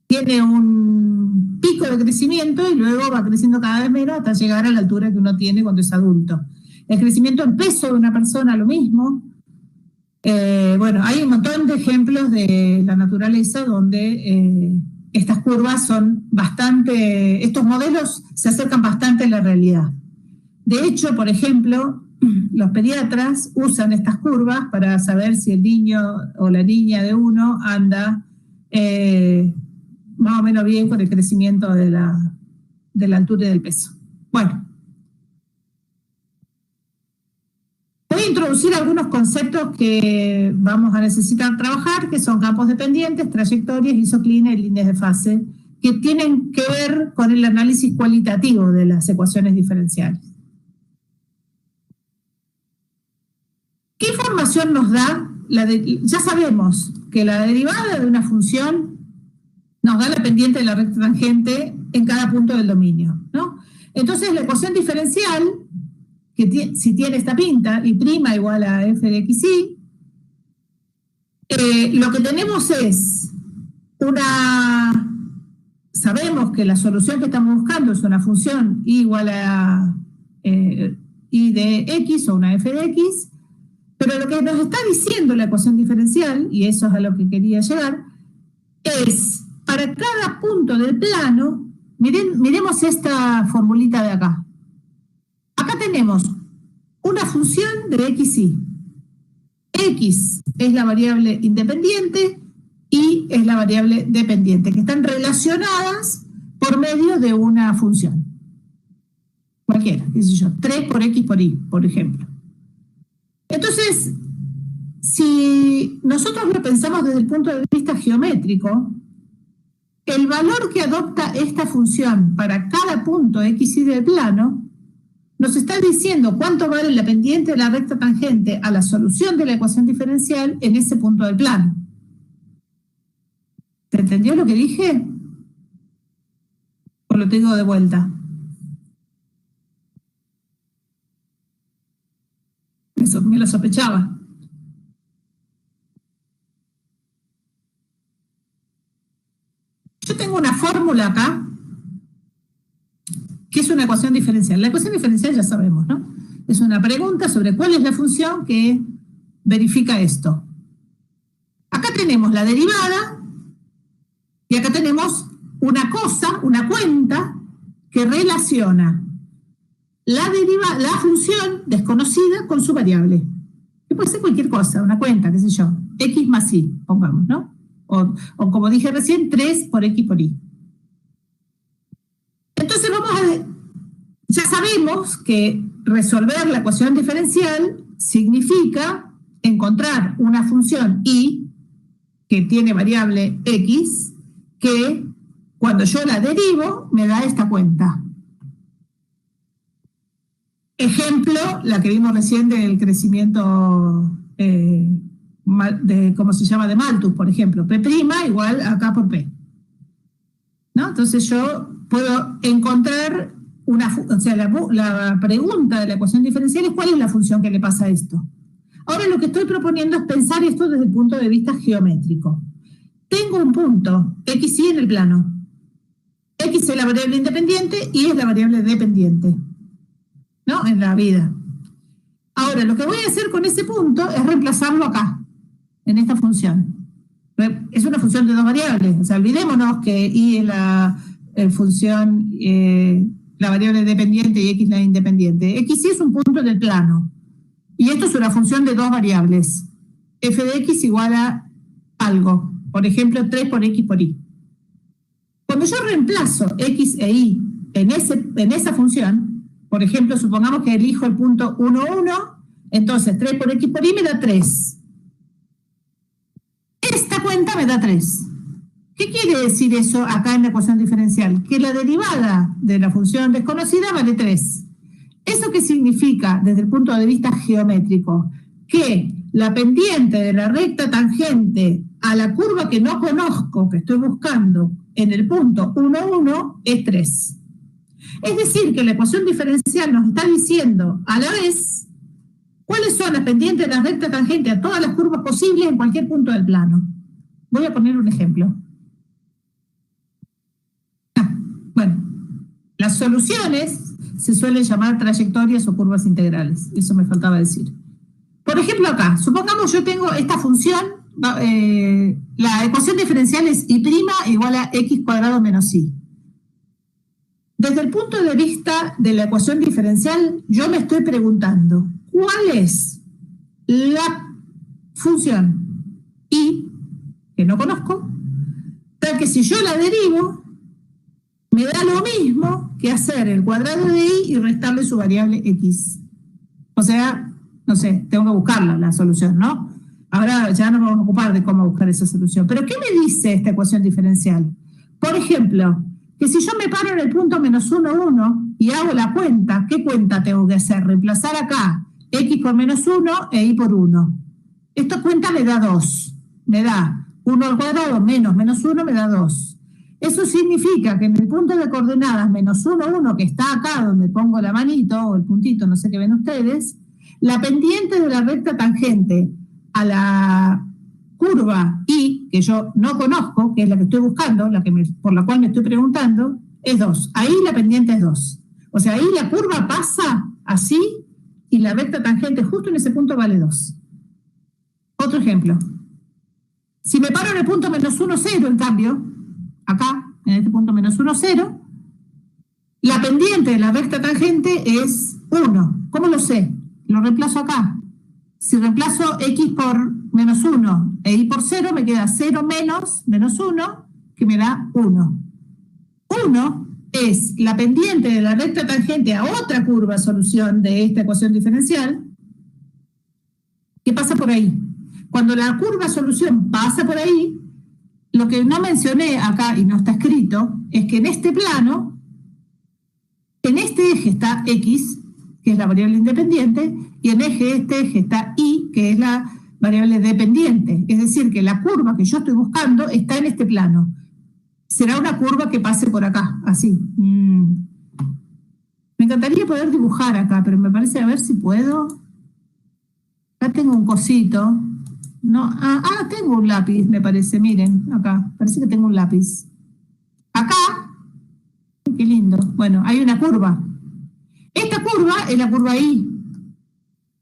tiene un pico de crecimiento y luego va creciendo cada vez menos hasta llegar a la altura que uno tiene cuando es adulto. El crecimiento en peso de una persona, lo mismo. Bueno, hay un montón de ejemplos de la naturaleza donde estas curvas son bastante, estos modelos se acercan bastante a la realidad. De hecho, por ejemplo, los pediatras usan estas curvas para saber si el niño o la niña de uno anda más o menos bien con el crecimiento de la altura y del peso. Bueno. Voy a introducir algunos conceptos que vamos a necesitar trabajar, que son campos dependientes, trayectorias, isoclina y líneas de fase, que tienen que ver con el análisis cualitativo de las ecuaciones diferenciales. ¿Qué información nos da? Ya sabemos que la derivada de una función nos da la pendiente de la recta tangente en cada punto del dominio, ¿no? Entonces, la ecuación diferencial, que si tiene esta pinta, y' igual a f de xy, lo que tenemos es sabemos que la solución que estamos buscando es una función y igual a y de x o una f de x, pero lo que nos está diciendo la ecuación diferencial, y eso es a lo que quería llegar, es para cada punto del plano, miremos esta formulita de acá. Acá tenemos una función de xy. X es la variable independiente y es la variable dependiente, que están relacionadas por medio de una función. Cualquiera, qué sé yo, 3 por x por y, por ejemplo. Entonces, si nosotros lo pensamos desde el punto de vista geométrico, el valor que adopta esta función para cada punto xy del plano nos está diciendo cuánto vale la pendiente de la recta tangente a la solución de la ecuación diferencial en ese punto del plano. entendió lo que dije? ¿O lo tengo de vuelta? Eso me lo sospechaba. Yo tengo una fórmula acá, que es una ecuación diferencial. La ecuación diferencial ya sabemos, ¿no? Es una pregunta sobre cuál es la función que verifica esto. Acá tenemos la derivada y acá tenemos una cosa, una cuenta que relaciona la función desconocida con su variable. Que puede ser cualquier cosa, una cuenta, qué sé yo, x más y, pongamos, ¿no? O como dije recién, 3 por x por y. Entonces ya sabemos que resolver la ecuación diferencial significa encontrar una función y que tiene variable x, que cuando yo la derivo me da esta cuenta. Ejemplo, la que vimos recién del crecimiento ¿cómo se llama? De Malthus, por ejemplo. P' igual a K por P. ¿No? Entonces yo puedo encontrar la pregunta de la ecuación diferencial es cuál es la función que le pasa a esto. Ahora lo que estoy proponiendo es pensar esto desde el punto de vista geométrico. Tengo un punto, x, y en el plano. X es la variable independiente y es la variable dependiente, ¿no? En la vida. Ahora, lo que voy a hacer con ese punto es reemplazarlo acá, en esta función. Es una función de dos variables. O sea, olvidémonos que y es la función, la variable dependiente y x la independiente. X y es un punto del plano. Y esto es una función de dos variables. F de x igual a algo. Por ejemplo, 3 por x por y. Cuando yo reemplazo x e y en esa función, por ejemplo, supongamos que elijo el punto 1, 1, entonces 3 por x por y me da 3. Esta cuenta me da 3. ¿Qué quiere decir eso acá en la ecuación diferencial? Que la derivada de la función desconocida vale 3. ¿Eso qué significa desde el punto de vista geométrico? Que la pendiente de la recta tangente a la curva que no conozco, que estoy buscando en el punto 1, 1, es 3. Es decir, que la ecuación diferencial nos está diciendo a la vez cuáles son las pendientes de la recta tangente a todas las curvas posibles en cualquier punto del plano. Voy a poner un ejemplo. Bueno, las soluciones se suelen llamar trayectorias o curvas integrales. Eso me faltaba decir. Por ejemplo, acá, supongamos yo tengo esta función, la ecuación diferencial es y' igual a x cuadrado menos y. Desde el punto de vista de la ecuación diferencial, yo me estoy preguntando, ¿cuál es la función y, que no conozco, tal que si yo la derivo, me da lo mismo que hacer el cuadrado de y restarle su variable x? O sea, no sé, tengo que buscarla, la solución, ¿no? Ahora ya no nos vamos a ocupar de cómo buscar esa solución. ¿Pero qué me dice esta ecuación diferencial? Por ejemplo, que si yo me paro en el punto menos 1, 1 y hago la cuenta, ¿qué cuenta tengo que hacer? Reemplazar acá x por menos 1 e y por 1. Esta cuenta me da 2. Me da 1 al cuadrado menos 1 me da 2. Eso significa que en el punto de coordenadas menos 1, 1, que está acá donde pongo la manito o el puntito, no sé qué ven ustedes, la pendiente de la recta tangente a la curva y, que yo no conozco, que es la que estoy buscando, por la cual me estoy preguntando, es 2. Ahí la pendiente es 2. O sea, ahí la curva pasa así y la recta tangente justo en ese punto vale 2. Otro ejemplo. Si me paro en el punto menos 1, 0, en cambio, acá, en este punto menos 1, 0, la pendiente de la recta tangente es 1. ¿Cómo lo sé? Lo reemplazo acá. Si reemplazo x por menos 1 e y por 0, me queda 0 menos 1, que me da 1. 1 es la pendiente de la recta tangente a otra curva solución de esta ecuación diferencial que pasa por ahí. Cuando la curva solución pasa por ahí, lo que no mencioné acá y no está escrito es que en este plano, en este eje está x, que es la variable independiente, y en este eje está y, que es la variable dependiente. Es decir, que la curva que yo estoy buscando está en este plano. Será una curva que pase por acá, así. Me encantaría poder dibujar acá, pero me parece, a ver si puedo. Acá tengo un cosito. No, tengo un lápiz, me parece, miren, acá. Parece que tengo un lápiz. Acá, qué lindo. Bueno, hay una curva. Esta curva es la curva I.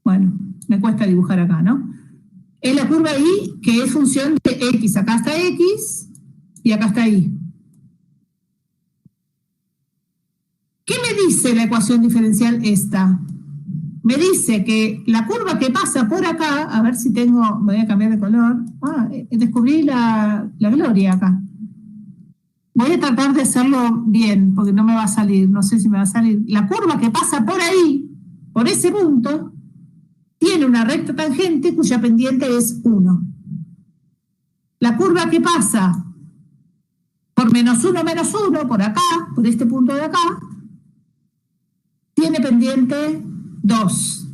Bueno, me cuesta dibujar acá, ¿no? Es la curva I que es función de X. Acá está X y acá está Y. ¿Qué me dice la ecuación diferencial esta? Me dice que la curva que pasa por acá, a ver si tengo, me voy a cambiar de color. Descubrí la gloria acá. Voy a tratar de hacerlo bien, porque no me va a salir, no sé si me va a salir. La curva que pasa por ahí, por ese punto, tiene una recta tangente cuya pendiente es 1. La curva que pasa por -1, por acá, por este punto de acá, tiene pendiente 2.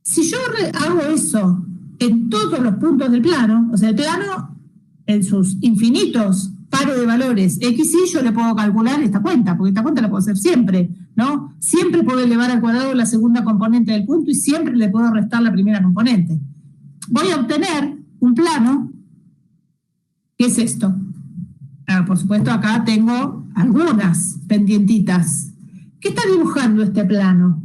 Si yo hago eso en todos los puntos del plano, o sea, el plano en sus infinitos pares de valores X y yo le puedo calcular esta cuenta, porque esta cuenta la puedo hacer siempre, ¿no? Siempre puedo elevar al cuadrado la segunda componente del punto y siempre le puedo restar la primera componente. Voy a obtener un plano, ¿qué es esto? Por supuesto, acá tengo algunas pendientitas. ¿Qué está dibujando este plano?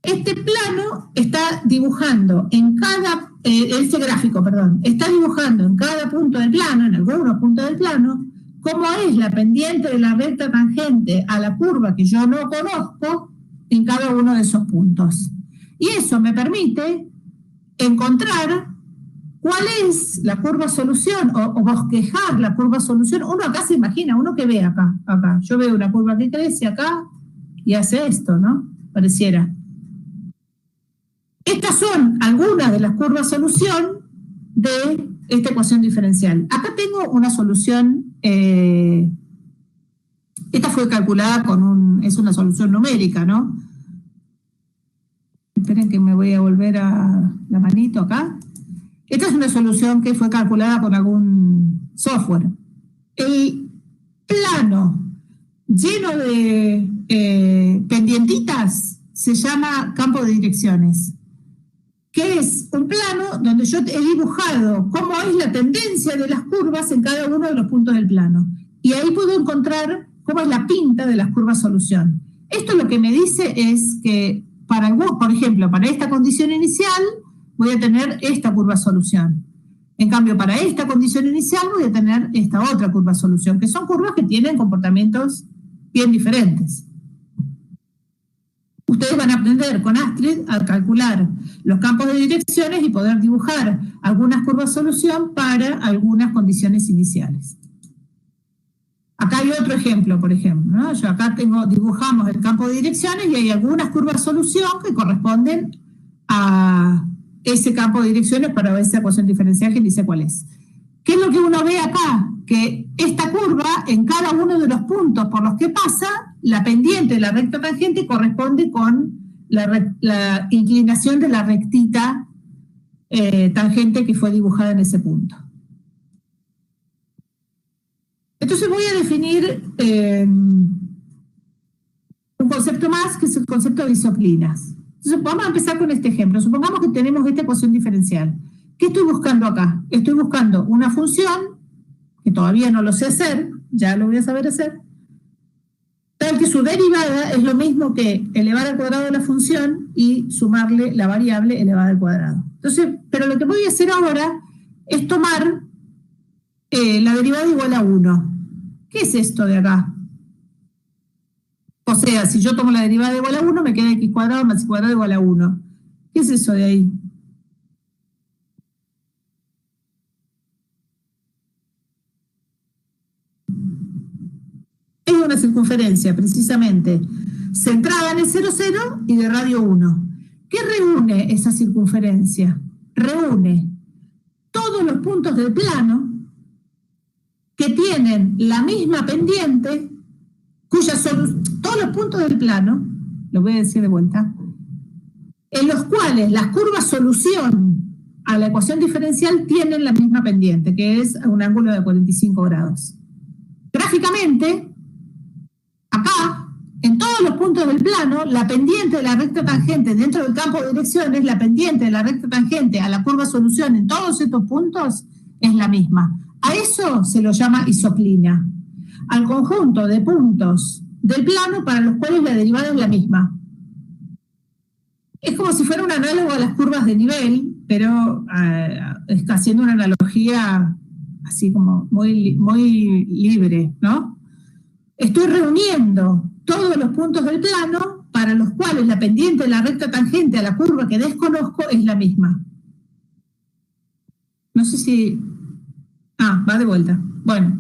Este plano está dibujando en cada, este gráfico, perdón, está dibujando en cada punto del plano, en algunos puntos del plano, cómo es la pendiente de la recta tangente a la curva que yo no conozco en cada uno de esos puntos. Y eso me permite encontrar cuál es la curva solución o bosquejar la curva solución. Uno acá se imagina, uno que ve acá. Yo veo una curva que crece acá y hace esto, ¿no? Pareciera. Estas son algunas de las curvas solución de esta ecuación diferencial. Acá tengo una solución, esta fue calculada con es una solución numérica, ¿no? Esperen que me voy a volver a la manito acá. Esta es una solución que fue calculada con algún software. El plano lleno de pendientitas se llama campo de direcciones, que es un plano donde yo he dibujado cómo es la tendencia de las curvas en cada uno de los puntos del plano. Y ahí puedo encontrar cómo es la pinta de las curvas solución. Esto lo que me dice es que, por ejemplo, para esta condición inicial, voy a tener esta curva solución. En cambio, para esta condición inicial voy a tener esta otra curva solución, que son curvas que tienen comportamientos bien diferentes. Ustedes van a aprender con Astrid a calcular los campos de direcciones y poder dibujar algunas curvas solución para algunas condiciones iniciales. Acá hay otro ejemplo, por ejemplo, ¿no? Yo acá dibujamos el campo de direcciones y hay algunas curvas solución que corresponden a ese campo de direcciones para esa ecuación diferencial que dice cuál es. ¿Qué es lo que uno ve acá? Que esta curva, en cada uno de los puntos por los que pasa, la pendiente de la recta tangente corresponde con la inclinación de la rectita tangente que fue dibujada en ese punto. Entonces voy a definir un concepto más, que es el concepto de isoplinas. Entonces vamos a empezar con este ejemplo. Supongamos que tenemos esta ecuación diferencial. ¿Qué estoy buscando acá? Estoy buscando una función, que todavía no lo sé hacer, ya lo voy a saber hacer, tal que su derivada es lo mismo que elevar al cuadrado de la función y sumarle la variable elevada al cuadrado. Entonces, pero lo que voy a hacer ahora es tomar la derivada igual a 1. ¿Qué es esto de acá? O sea, si yo tomo la derivada igual a 1, me queda x cuadrado más y cuadrado igual a 1. ¿Qué es eso de ahí? Es una circunferencia, precisamente, centrada en el 0, 0 y de radio 1. ¿Qué reúne esa circunferencia? Reúne todos los puntos del plano que tienen la misma pendiente, todos los puntos del plano, lo voy a decir de vuelta, en los cuales las curvas solución a la ecuación diferencial tienen la misma pendiente, que es un ángulo de 45 grados. Gráficamente, acá, en todos los puntos del plano, la pendiente de la recta tangente dentro del campo de direcciones, la pendiente de la recta tangente a la curva solución en todos estos puntos es la misma. A eso se lo llama isoclina, al conjunto de puntos del plano para los cuales la derivada es la misma. Es como si fuera un análogo a las curvas de nivel, pero haciendo una analogía así como muy libre, ¿no? Estoy reuniendo todos los puntos del plano para los cuales la pendiente de la recta tangente a la curva que desconozco es la misma. No sé si... va de vuelta. Bueno.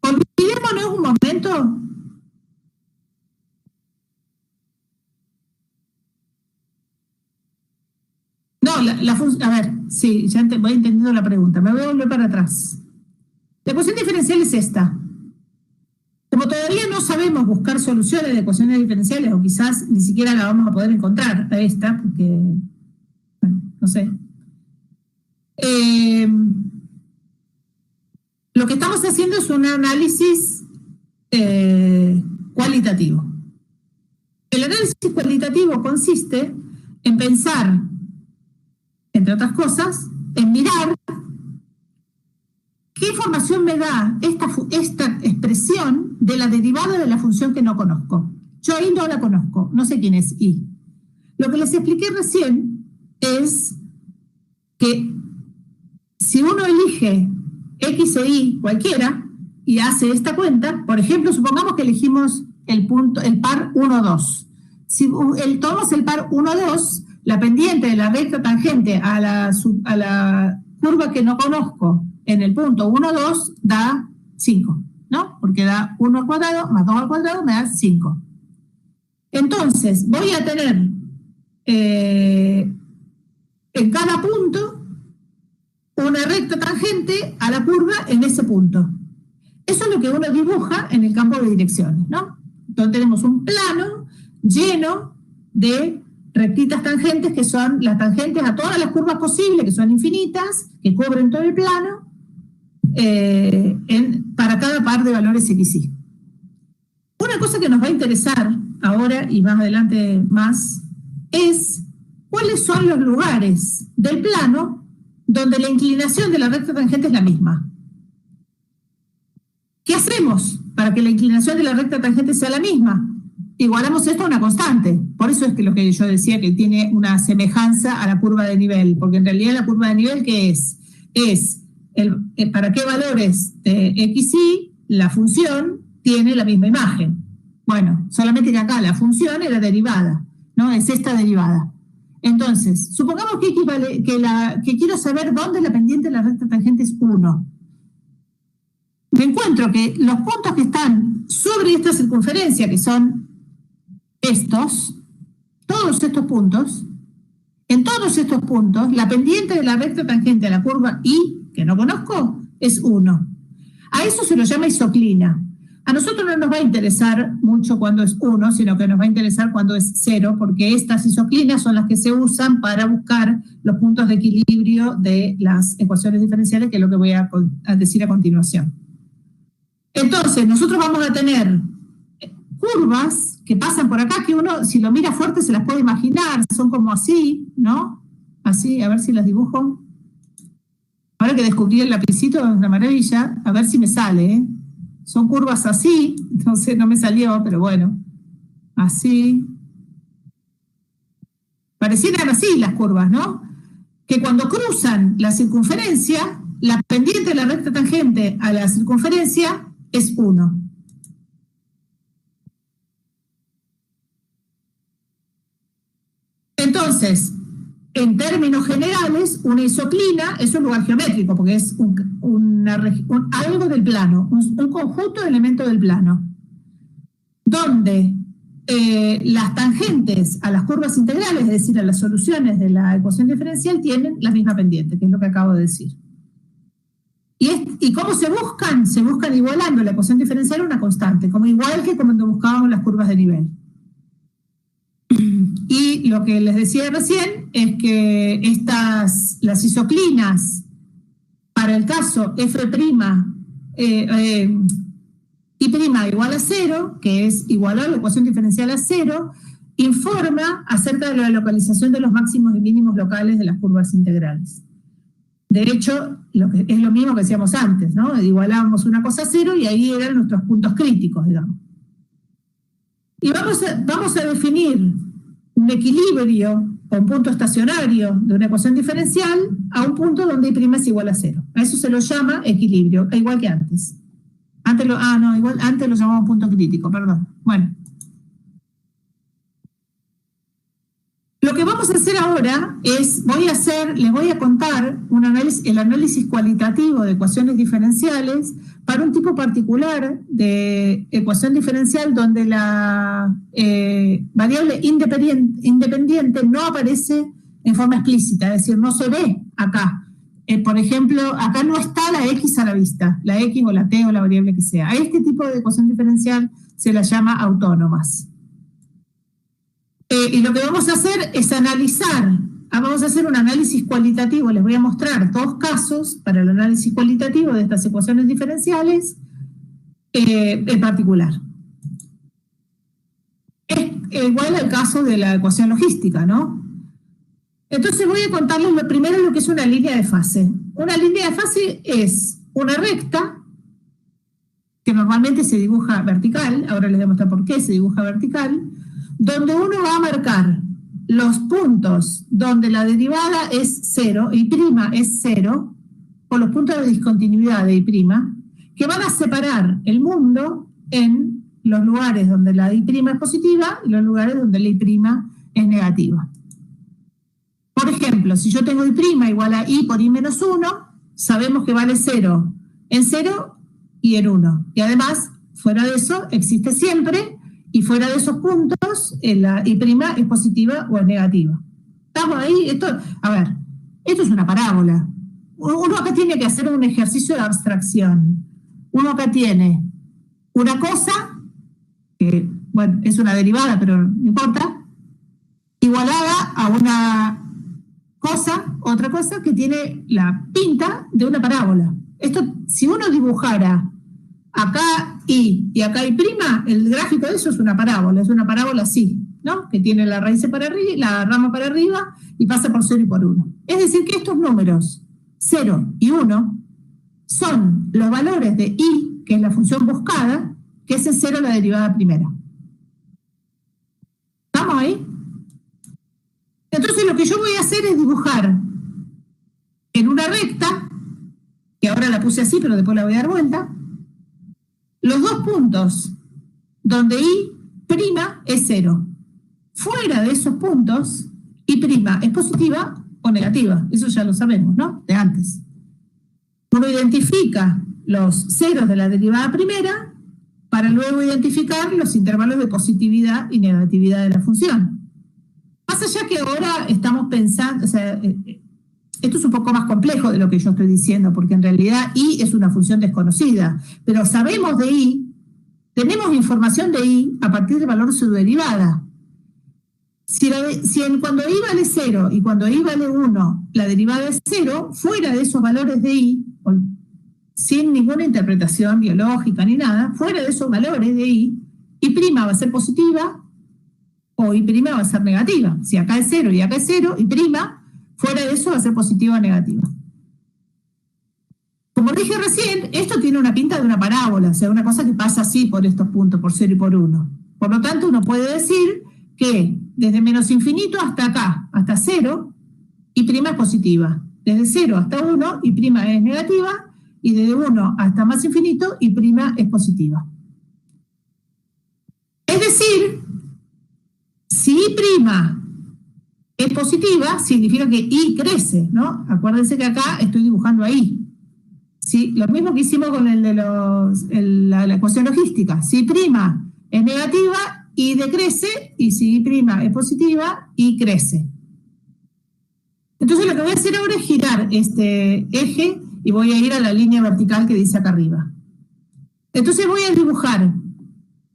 Olvidémonos un momento. No, a ver, sí, ya voy entendiendo la pregunta. Me voy a volver para atrás. La ecuación diferencial es esta. Como todavía no sabemos buscar soluciones de ecuaciones diferenciales, o quizás ni siquiera la vamos a poder encontrar a esta, porque, bueno, no sé. Lo que estamos haciendo es un análisis cualitativo. El análisis cualitativo consiste en pensar, entre otras cosas, en mirar qué información me da esta expresión de la derivada de la función que no conozco. Yo ahí no la conozco, no sé quién es y. Lo que les expliqué recién es que si uno elige X e Y cualquiera y hace esta cuenta, por ejemplo, supongamos que elegimos el par 1, 2. Si tomamos el par 1, 2, la pendiente de la recta tangente a la curva que no conozco en el punto 1, 2 da 5, ¿no? Porque da 1 al cuadrado más 2 al cuadrado me da 5. Entonces, voy a tener en cada punto una recta tangente a la curva en ese punto. Eso es lo que uno dibuja en el campo de direcciones, ¿no? Entonces tenemos un plano lleno de rectitas tangentes que son las tangentes a todas las curvas posibles, que son infinitas, que cubren todo el plano, para cada par de valores XY. Una cosa que nos va a interesar ahora y más adelante más es cuáles son los lugares del plano donde la inclinación de la recta tangente es la misma. ¿Qué hacemos para que la inclinación de la recta tangente sea la misma? Igualamos esto a una constante. Por eso es que lo que yo decía que tiene una semejanza a la curva de nivel, porque en realidad la curva de nivel, ¿qué es? Es para qué valores de XY la función tiene la misma imagen. Bueno, solamente que acá la función era derivada, ¿no? Es esta derivada. Entonces, supongamos que quiero saber dónde la pendiente de la recta tangente es 1. Me encuentro que los puntos que están sobre esta circunferencia, que son todos estos puntos, en todos estos puntos, la pendiente de la recta tangente a la curva Y, que no conozco, es 1. A eso se lo llama isoclina. A nosotros no nos va a interesar mucho cuando es 1, sino que nos va a interesar cuando es 0, porque estas isoclinas son las que se usan para buscar los puntos de equilibrio de las ecuaciones diferenciales, que es lo que voy a decir a continuación. Entonces, nosotros vamos a tener curvas que pasan por acá, que uno, si lo mira fuerte, se las puede imaginar, son como así, ¿no? Así, a ver si las dibujo. Ahora que descubrí el lapicito, es una maravilla, a ver si me sale, ¿eh? Son curvas así, entonces no me salió, pero bueno, así. Parecieran así las curvas, ¿no? Que cuando cruzan la circunferencia, la pendiente de la recta tangente a la circunferencia es 1. Entonces, en términos generales, una isoclina es un lugar geométrico, porque es algo del plano, un conjunto de elementos del plano, donde las tangentes a las curvas integrales, es decir, a las soluciones de la ecuación diferencial, tienen la misma pendiente, que es lo que acabo de decir. ¿Y cómo se buscan? Se buscan igualando la ecuación diferencial a una constante, como igual que cuando buscábamos las curvas de nivel. Y lo que les decía recién es que las isoclinas, para el caso F', I' igual a 0, que es igualar la ecuación diferencial a 0, informa acerca de la localización de los máximos y mínimos locales de las curvas integrales. De hecho, es lo mismo que decíamos antes, ¿no? Igualábamos una cosa a 0 y ahí eran nuestros puntos críticos, digamos. Y vamos a definir un equilibrio o un punto estacionario de una ecuación diferencial a un punto donde I' es igual a 0. A eso se lo llama equilibrio, igual que antes. Antes lo llamamos punto crítico, perdón. Bueno. Lo que vamos a hacer ahora es, les voy a contar el análisis cualitativo de ecuaciones diferenciales para un tipo particular de ecuación diferencial donde la variable independiente no aparece en forma explícita, es decir, no se ve acá. Por ejemplo, acá no está la X a la vista, la X o la T o la variable que sea. A este tipo de ecuación diferencial se la llama autónomas. Y lo que vamos a hacer es vamos a hacer un análisis cualitativo. Les voy a mostrar 2 casos para el análisis cualitativo de estas ecuaciones diferenciales en particular. Es igual al caso de la ecuación logística, ¿no? Entonces voy a contarles primero lo que es una línea de fase. Una línea de fase es una recta que normalmente se dibuja vertical, ahora les voy a mostrar por qué se dibuja vertical, donde uno va a marcar los puntos donde la derivada es 0, y' es 0, o los puntos de discontinuidad de I', que van a separar el mundo en los lugares donde la I' es positiva y los lugares donde la I' es negativa. Por ejemplo, si yo tengo I' igual a I por I menos 1, sabemos que vale 0 en 0 y en 1. Y además, fuera de eso, existe siempre. Y fuera de esos puntos, la I' es positiva o es negativa. ¿Estamos ahí? Esto es una parábola. Uno acá tiene que hacer un ejercicio de abstracción. Uno acá tiene una cosa, que, bueno, es una derivada, pero no importa, igualada a una cosa, otra cosa, que tiene la pinta de una parábola. Esto, si uno dibujara acá I y acá I', el gráfico de eso es una parábola así, ¿no? Que tiene la raíz para arriba, la rama para arriba y pasa por 0 y por 1. Es decir, que estos números 0 y 1 son los valores de I, que es la función buscada, que es en 0 la derivada primera. ¿Estamos ahí? Entonces lo que yo voy a hacer es dibujar en una recta, que ahora la puse así, pero después la voy a dar vuelta, los 2 puntos donde I' es 0. Fuera de esos puntos, I' es positiva o negativa. Eso ya lo sabemos, ¿no? De antes. Uno identifica los ceros de la derivada primera para luego identificar los intervalos de positividad y negatividad de la función. Más allá que ahora estamos pensando, esto es un poco más complejo de lo que yo estoy diciendo, porque en realidad I es una función desconocida, pero sabemos de I, tenemos información de I a partir del valor de su derivada. Cuando I vale 0 y cuando I vale 1, la derivada es 0, fuera de esos valores de I, sin ninguna interpretación biológica ni nada, fuera de esos valores de I va a ser positiva o I' va a ser negativa. Si acá es 0 y acá es 0, I', fuera de eso va a ser positiva o negativa. Como dije recién, esto tiene una pinta de una parábola, o sea, una cosa que pasa así por estos puntos, por 0 y por 1. Por lo tanto, uno puede decir que desde menos infinito hasta acá, hasta 0, I' es positiva. Desde 0 hasta 1, I' es negativa, y desde 1 hasta más infinito, I' es positiva. Es decir, si I' es positiva, significa que I crece, ¿no? Acuérdense que acá estoy dibujando ahí. ¿Sí? Lo mismo que hicimos con el de la ecuación logística. Si I' es negativa, I decrece, y si I' es positiva, I crece. Entonces lo que voy a hacer ahora es girar este eje y voy a ir a la línea vertical que dice acá arriba. Entonces voy a dibujar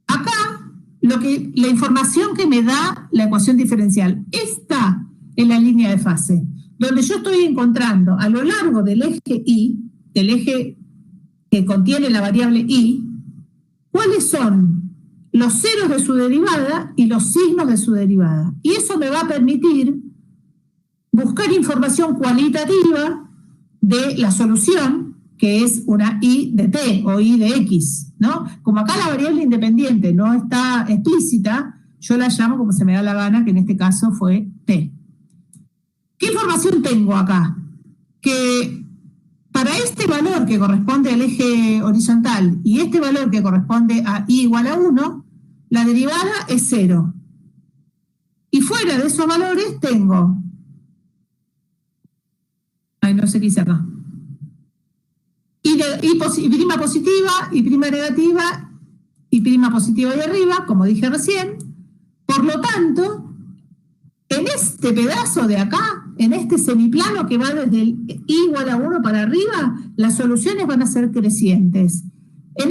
acá la información que me da la ecuación diferencial. Esta es la línea de fase, donde yo estoy encontrando a lo largo del eje Y, del eje que contiene la variable Y, cuáles son los ceros de su derivada y los signos de su derivada. Y eso me va a permitir buscar información cualitativa de la solución, que es una Y de T o Y de X, ¿no? Como acá la variable independiente no está explícita, yo la llamo como se me da la gana, que en este caso fue T. ¿Qué información tengo acá? Que para este valor que corresponde al eje horizontal y este valor que corresponde a Y igual a 1, la derivada es 0. Y fuera de esos valores tengo... Ay, no sé qué hice acá. Y prima positiva, y prima negativa, y prima positiva de arriba, como dije recién. Por lo tanto, en este pedazo de acá, en este semiplano que va desde el Y igual a 1 para arriba, las soluciones van a ser crecientes. En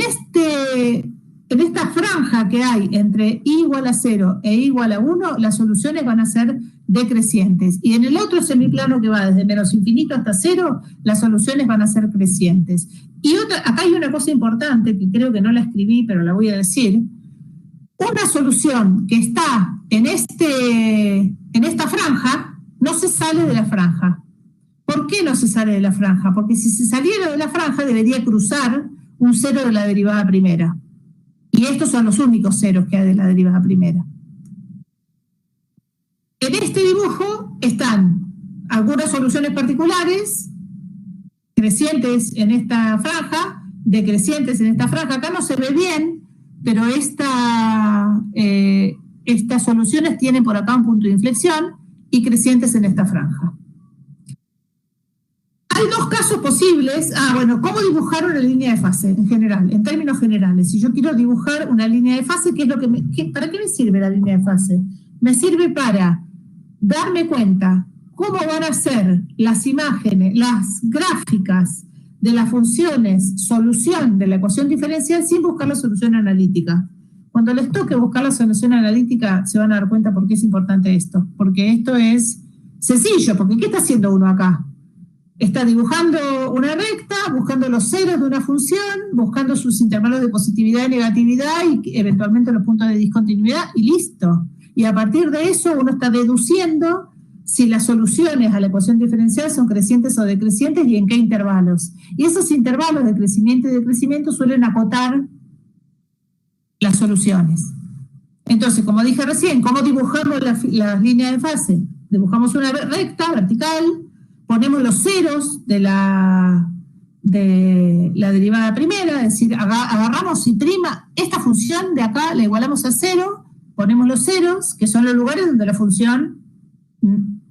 esta franja que hay entre Y igual a 0 e Y igual a 1, las soluciones van a ser decrecientes. Y en el otro semiplano que va desde menos infinito hasta 0, las soluciones van a ser crecientes. Y acá hay una cosa importante que creo que no la escribí, pero la voy a decir. Una solución que está en esta franja no se sale de la franja. ¿Por qué no se sale de la franja? Porque si se saliera de la franja debería cruzar un cero de la derivada primera. Y estos son los únicos ceros que hay de la derivada primera. En este dibujo están algunas soluciones particulares, crecientes en esta franja, decrecientes en esta franja. Acá no se ve bien, pero estas soluciones tienen por acá un punto de inflexión y crecientes en esta franja. Hay dos casos posibles. ¿Cómo dibujar una línea de fase en general, en términos generales? Si yo quiero dibujar una línea de fase, ¿para qué me sirve la línea de fase? Me sirve para darme cuenta cómo van a ser las imágenes, las gráficas de las funciones solución de la ecuación diferencial sin buscar la solución analítica. Cuando les toque buscar la solución analítica se van a dar cuenta por qué es importante esto. Porque esto es sencillo, porque ¿qué está haciendo uno acá? Está dibujando una recta, buscando los ceros de una función, buscando sus intervalos de positividad y negatividad y eventualmente los puntos de discontinuidad y listo. Y a partir de eso uno está deduciendo si las soluciones a la ecuación diferencial son crecientes o decrecientes y en qué intervalos. Y esos intervalos de crecimiento y decrecimiento suelen acotar las soluciones. Entonces, como dije recién, ¿cómo dibujamos las líneas de fase? Dibujamos una recta vertical, ponemos los ceros de la derivada primera, es decir, agarramos y prima esta función de acá, la igualamos a 0, ponemos los ceros, que son los lugares donde la función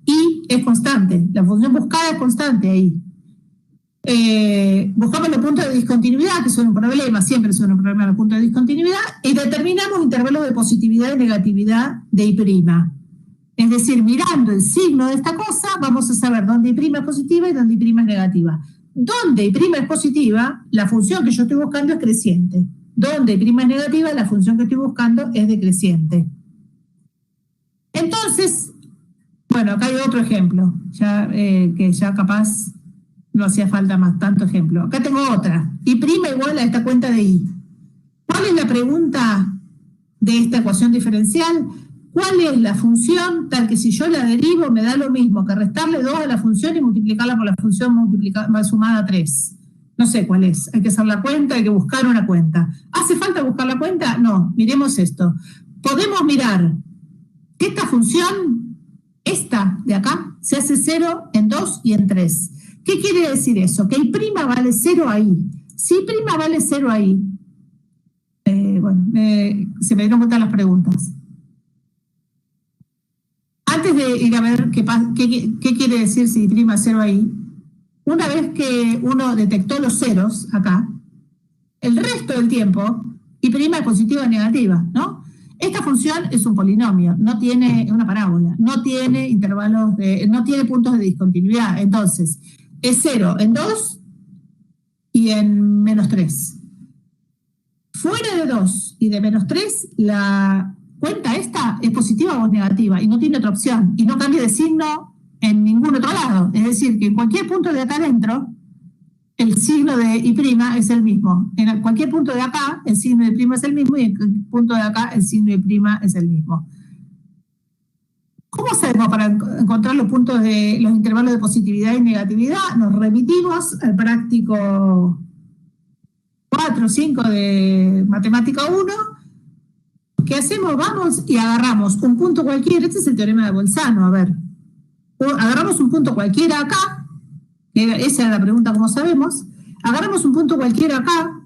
Y es constante, la función buscada es constante ahí. Buscamos los puntos de discontinuidad, que son un problema, siempre son un problema los puntos de discontinuidad, y determinamos intervalos de positividad y negatividad de Y'. Es decir, mirando el signo de esta cosa, vamos a saber dónde Y' es positiva y dónde Y' es negativa. Donde Y' es positiva, la función que yo estoy buscando es creciente. Donde Y' es negativa, la función que estoy buscando es decreciente. Entonces, acá hay otro ejemplo, que ya capaz no hacía falta más tanto ejemplo. Acá tengo otra. Y' igual a esta cuenta de Y. ¿Cuál es la pregunta de esta ecuación diferencial? ¿Cuál es la función tal que si yo la derivo me da lo mismo que restarle 2 a la función y multiplicarla por la función sumada a 3? No sé cuál es. Hay que hacer la cuenta, hay que buscar una cuenta. ¿Hace falta buscar la cuenta? No. Miremos esto. Podemos mirar que esta función, esta de acá, se hace 0 en 2 y en 3. ¿Qué quiere decir eso? Que Y' vale 0 ahí. Si Y' vale 0 ahí, se me dieron cuenta las preguntas. Antes de ir a ver qué quiere decir si Y' es 0 ahí, una vez que uno detectó los ceros acá, el resto del tiempo, Y' es positiva o negativa, ¿no? Esta función es un polinomio, no tiene una parábola, no tiene intervalos, no tiene puntos de discontinuidad. Entonces, es 0 en 2 y en menos 3. fuera de 2 y de -3, la cuenta esta es positiva o es negativa y no tiene otra opción y no cambia de signo en ningún otro lado. Es decir, que en cualquier punto de acá adentro, el signo de I' es el mismo. En cualquier punto de acá, el signo de I' es el mismo y en el punto de acá, el signo de I' es el mismo. ¿Cómo hacemos para encontrar los puntos de los intervalos de positividad y negatividad? Nos remitimos al práctico 4 o 5 de Matemática 1. ¿Qué hacemos? Vamos y agarramos un punto cualquiera. Este es el teorema de Bolzano. A ver, agarramos un punto cualquiera acá. Esa era la pregunta, ¿cómo sabemos? Agarramos un punto cualquiera acá,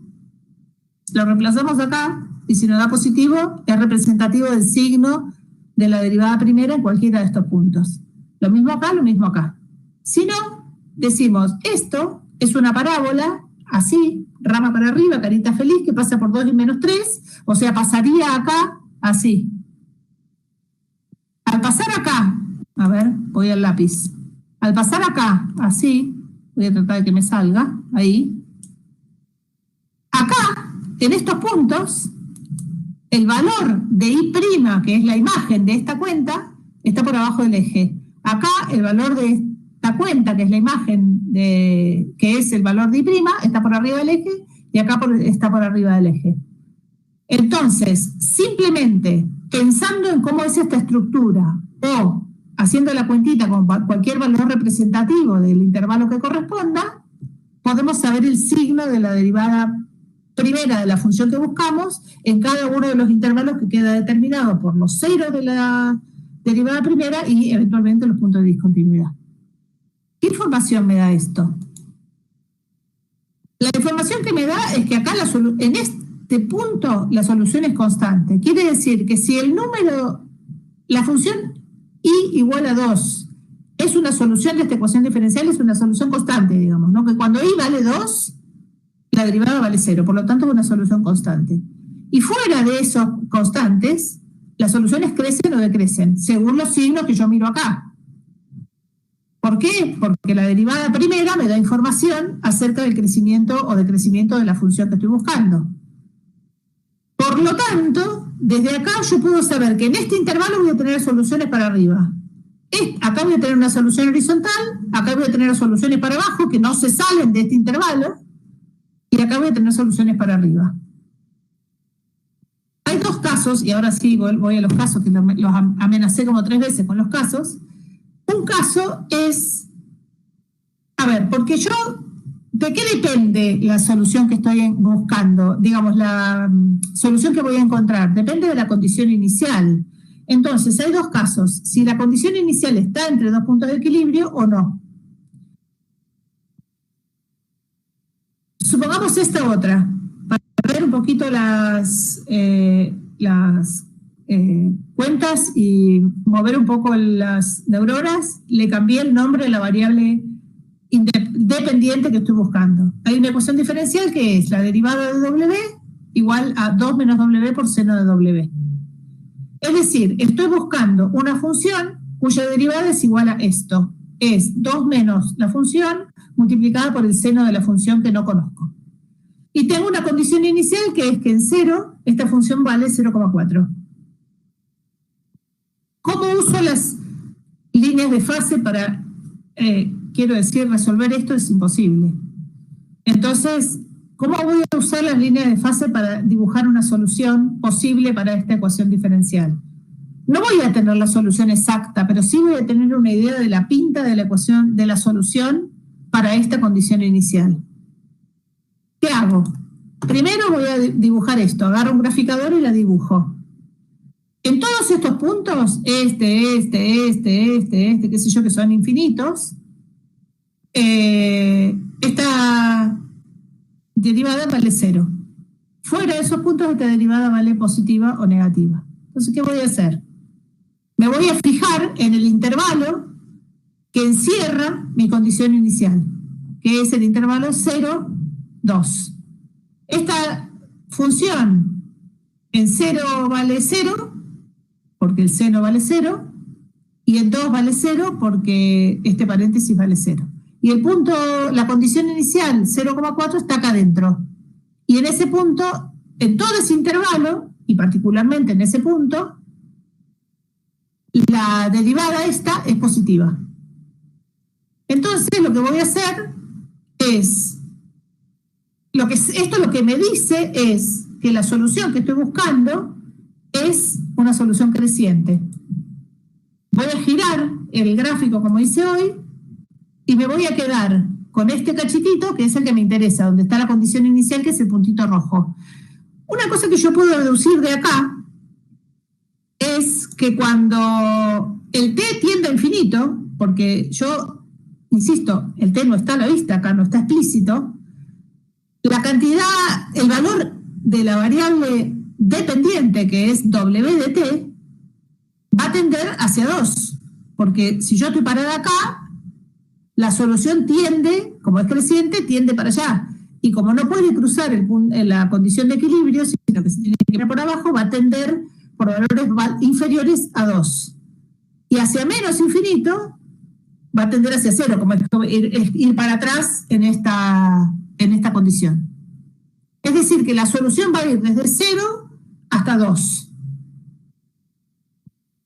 lo reemplazamos acá, y si nos da positivo, es representativo del signo de la derivada primera en cualquiera de estos puntos. Lo mismo acá, lo mismo acá. Si no, decimos, esto es una parábola, así, rama para arriba, carita feliz, que pasa por 2 y -3, o sea, pasaría acá, así. Al pasar acá, a ver, voy al lápiz. Al pasar acá, así, voy a tratar de que me salga, ahí. Acá, en estos puntos, el valor de I', que es la imagen de esta cuenta, está por abajo del eje. Acá, el valor de esta cuenta, que es la imagen que es el valor de I', está por arriba del eje, y acá está por arriba del eje. Entonces, simplemente pensando en cómo es esta estructura, o haciendo la cuentita con cualquier valor representativo del intervalo que corresponda, podemos saber el signo de la derivada primera de la función que buscamos en cada uno de los intervalos que queda determinado por los ceros de la derivada primera y eventualmente los puntos de discontinuidad. ¿Qué información me da esto? La información que me da es que acá en este punto la solución es constante. Quiere decir que si el número, la función I igual a 2 es una solución de esta ecuación diferencial, es una solución constante, digamos, ¿no? Que cuando I vale 2, la derivada vale 0, por lo tanto es una solución constante. Y fuera de esos constantes, las soluciones crecen o decrecen, según los signos que yo miro acá. ¿Por qué? Porque la derivada primera me da información acerca del crecimiento o decrecimiento de la función que estoy buscando. Por lo tanto, desde acá yo puedo saber que en este intervalo voy a tener soluciones para arriba. Acá voy a tener una solución horizontal, acá voy a tener soluciones para abajo que no se salen de este intervalo, y acá voy a tener soluciones para arriba. Hay dos casos, y ahora sí voy a los casos, que los amenacé como 3 veces con los casos. Un caso es, a ver, porque yo, ¿de qué depende la solución que estoy buscando? Digamos, la solución que voy a encontrar, depende de la condición inicial. Entonces, hay dos casos, si la condición inicial está entre 2 puntos de equilibrio o no. Supongamos esta otra, para ver un poquito las cuentas y mover un poco las neuronas, le cambié el nombre de la variable dependiente que estoy buscando. Hay una ecuación diferencial que es la derivada de W igual a 2 menos W por seno de W. Es decir, estoy buscando una función cuya derivada es igual a esto. Es 2 menos la función multiplicada por el seno de la función que no conozco. Y tengo una condición inicial que es que en 0 esta función vale 0,4. ¿Cómo uso las líneas de fase para, quiero decir, resolver esto? Es imposible. Entonces, ¿cómo voy a usar las líneas de fase para dibujar una solución posible para esta ecuación diferencial? No voy a tener la solución exacta, pero sí voy a tener una idea de la pinta de la ecuación, de la solución para esta condición inicial. ¿Qué hago? Primero voy a dibujar esto, agarro un graficador y la dibujo. En todos estos puntos, qué sé yo, que son infinitos, esta derivada vale 0. Fuera de esos puntos, esta derivada vale positiva o negativa. Entonces, ¿qué voy a hacer? Me voy a fijar en el intervalo que encierra mi condición inicial, que es el intervalo 0, 2. Esta función en 0 vale 0, porque el seno vale 0, y en 2 vale 0, porque este paréntesis vale 0. Y el punto, la condición inicial, 0,4, está acá adentro. Y en ese punto en todo ese intervalo, y particularmente en ese punto, la derivada esta es positiva. Entonces lo que voy a hacer es, esto lo que me dice es que la solución que estoy buscando es una solución creciente. Voy a girar el gráfico como hice hoy y me voy a quedar con este cachitito que es el que me interesa, donde está la condición inicial, que es el puntito rojo. Una cosa que yo puedo deducir de acá es que cuando el t tiende a infinito, porque yo, insisto, el t no está a la vista, acá no está explícito, la cantidad, el valor de la variable dependiente, que es w de t, va a tender hacia 2, porque si yo estoy parada acá, la solución tiende, como es creciente, tiende para allá. Y como no puede cruzar la condición de equilibrio, sino que se tiene que ir por abajo, va a tender por valores inferiores a 2. Y hacia menos infinito va a tender hacia 0, como es ir para atrás en esta condición. Es decir, que la solución va a ir desde 0 hasta 2.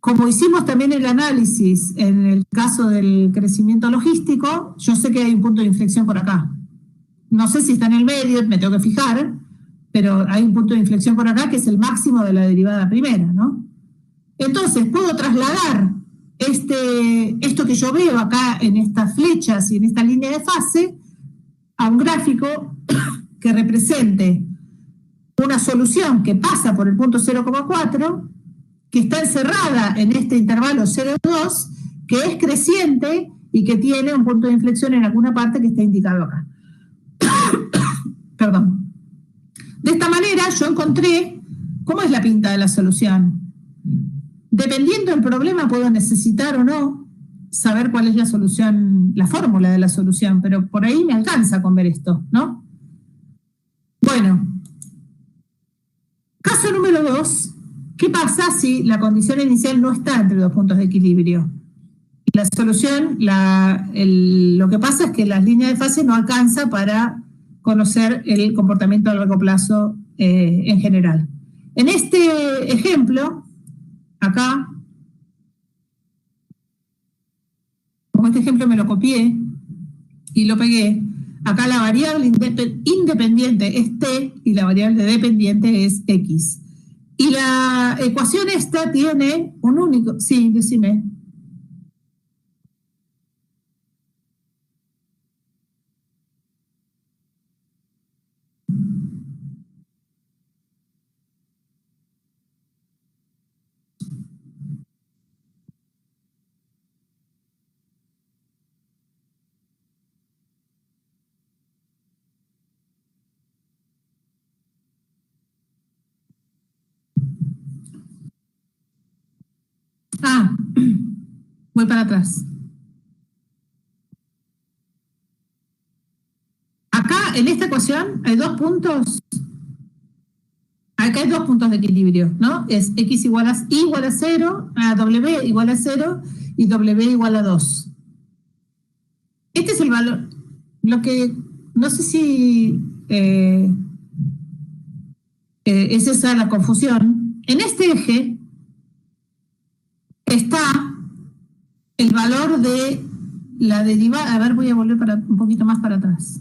Como hicimos también el análisis en el caso del crecimiento logístico, yo sé que hay un punto de inflexión por acá. No sé si está en el medio, me tengo que fijar, pero hay un punto de inflexión por acá que es el máximo de la derivada primera, ¿no? Entonces, puedo trasladar esto que yo veo acá en estas flechas y en esta línea de fase a un gráfico que represente una solución que pasa por el punto 0,4, que está encerrada en este intervalo 0,2, que es creciente y que tiene un punto de inflexión en alguna parte que está indicado acá. Perdón. De esta manera yo encontré cómo es la pinta de la solución. Dependiendo del problema puedo necesitar o no saber cuál es la solución, la fórmula de la solución, pero por ahí me alcanza con ver esto, ¿no? Bueno, caso número 2, ¿qué pasa si la condición inicial no está entre dos puntos de equilibrio? La solución, lo que pasa es que las líneas de fase no alcanza para conocer el comportamiento a largo plazo en general. En este ejemplo, acá, como este ejemplo me lo copié y lo pegué, acá la variable independiente es t y la variable dependiente es x. Y la ecuación esta tiene un único... Sí, decime. Ah, voy para atrás. Acá, en esta ecuación, hay dos puntos. Acá hay dos puntos de equilibrio, ¿no? Es x igual a 0, w igual a 0 y w igual a 2. Este es el valor. Lo que, no sé si es esa la confusión. En este eje está el valor de la derivada. A ver, voy a volver un poquito más para atrás.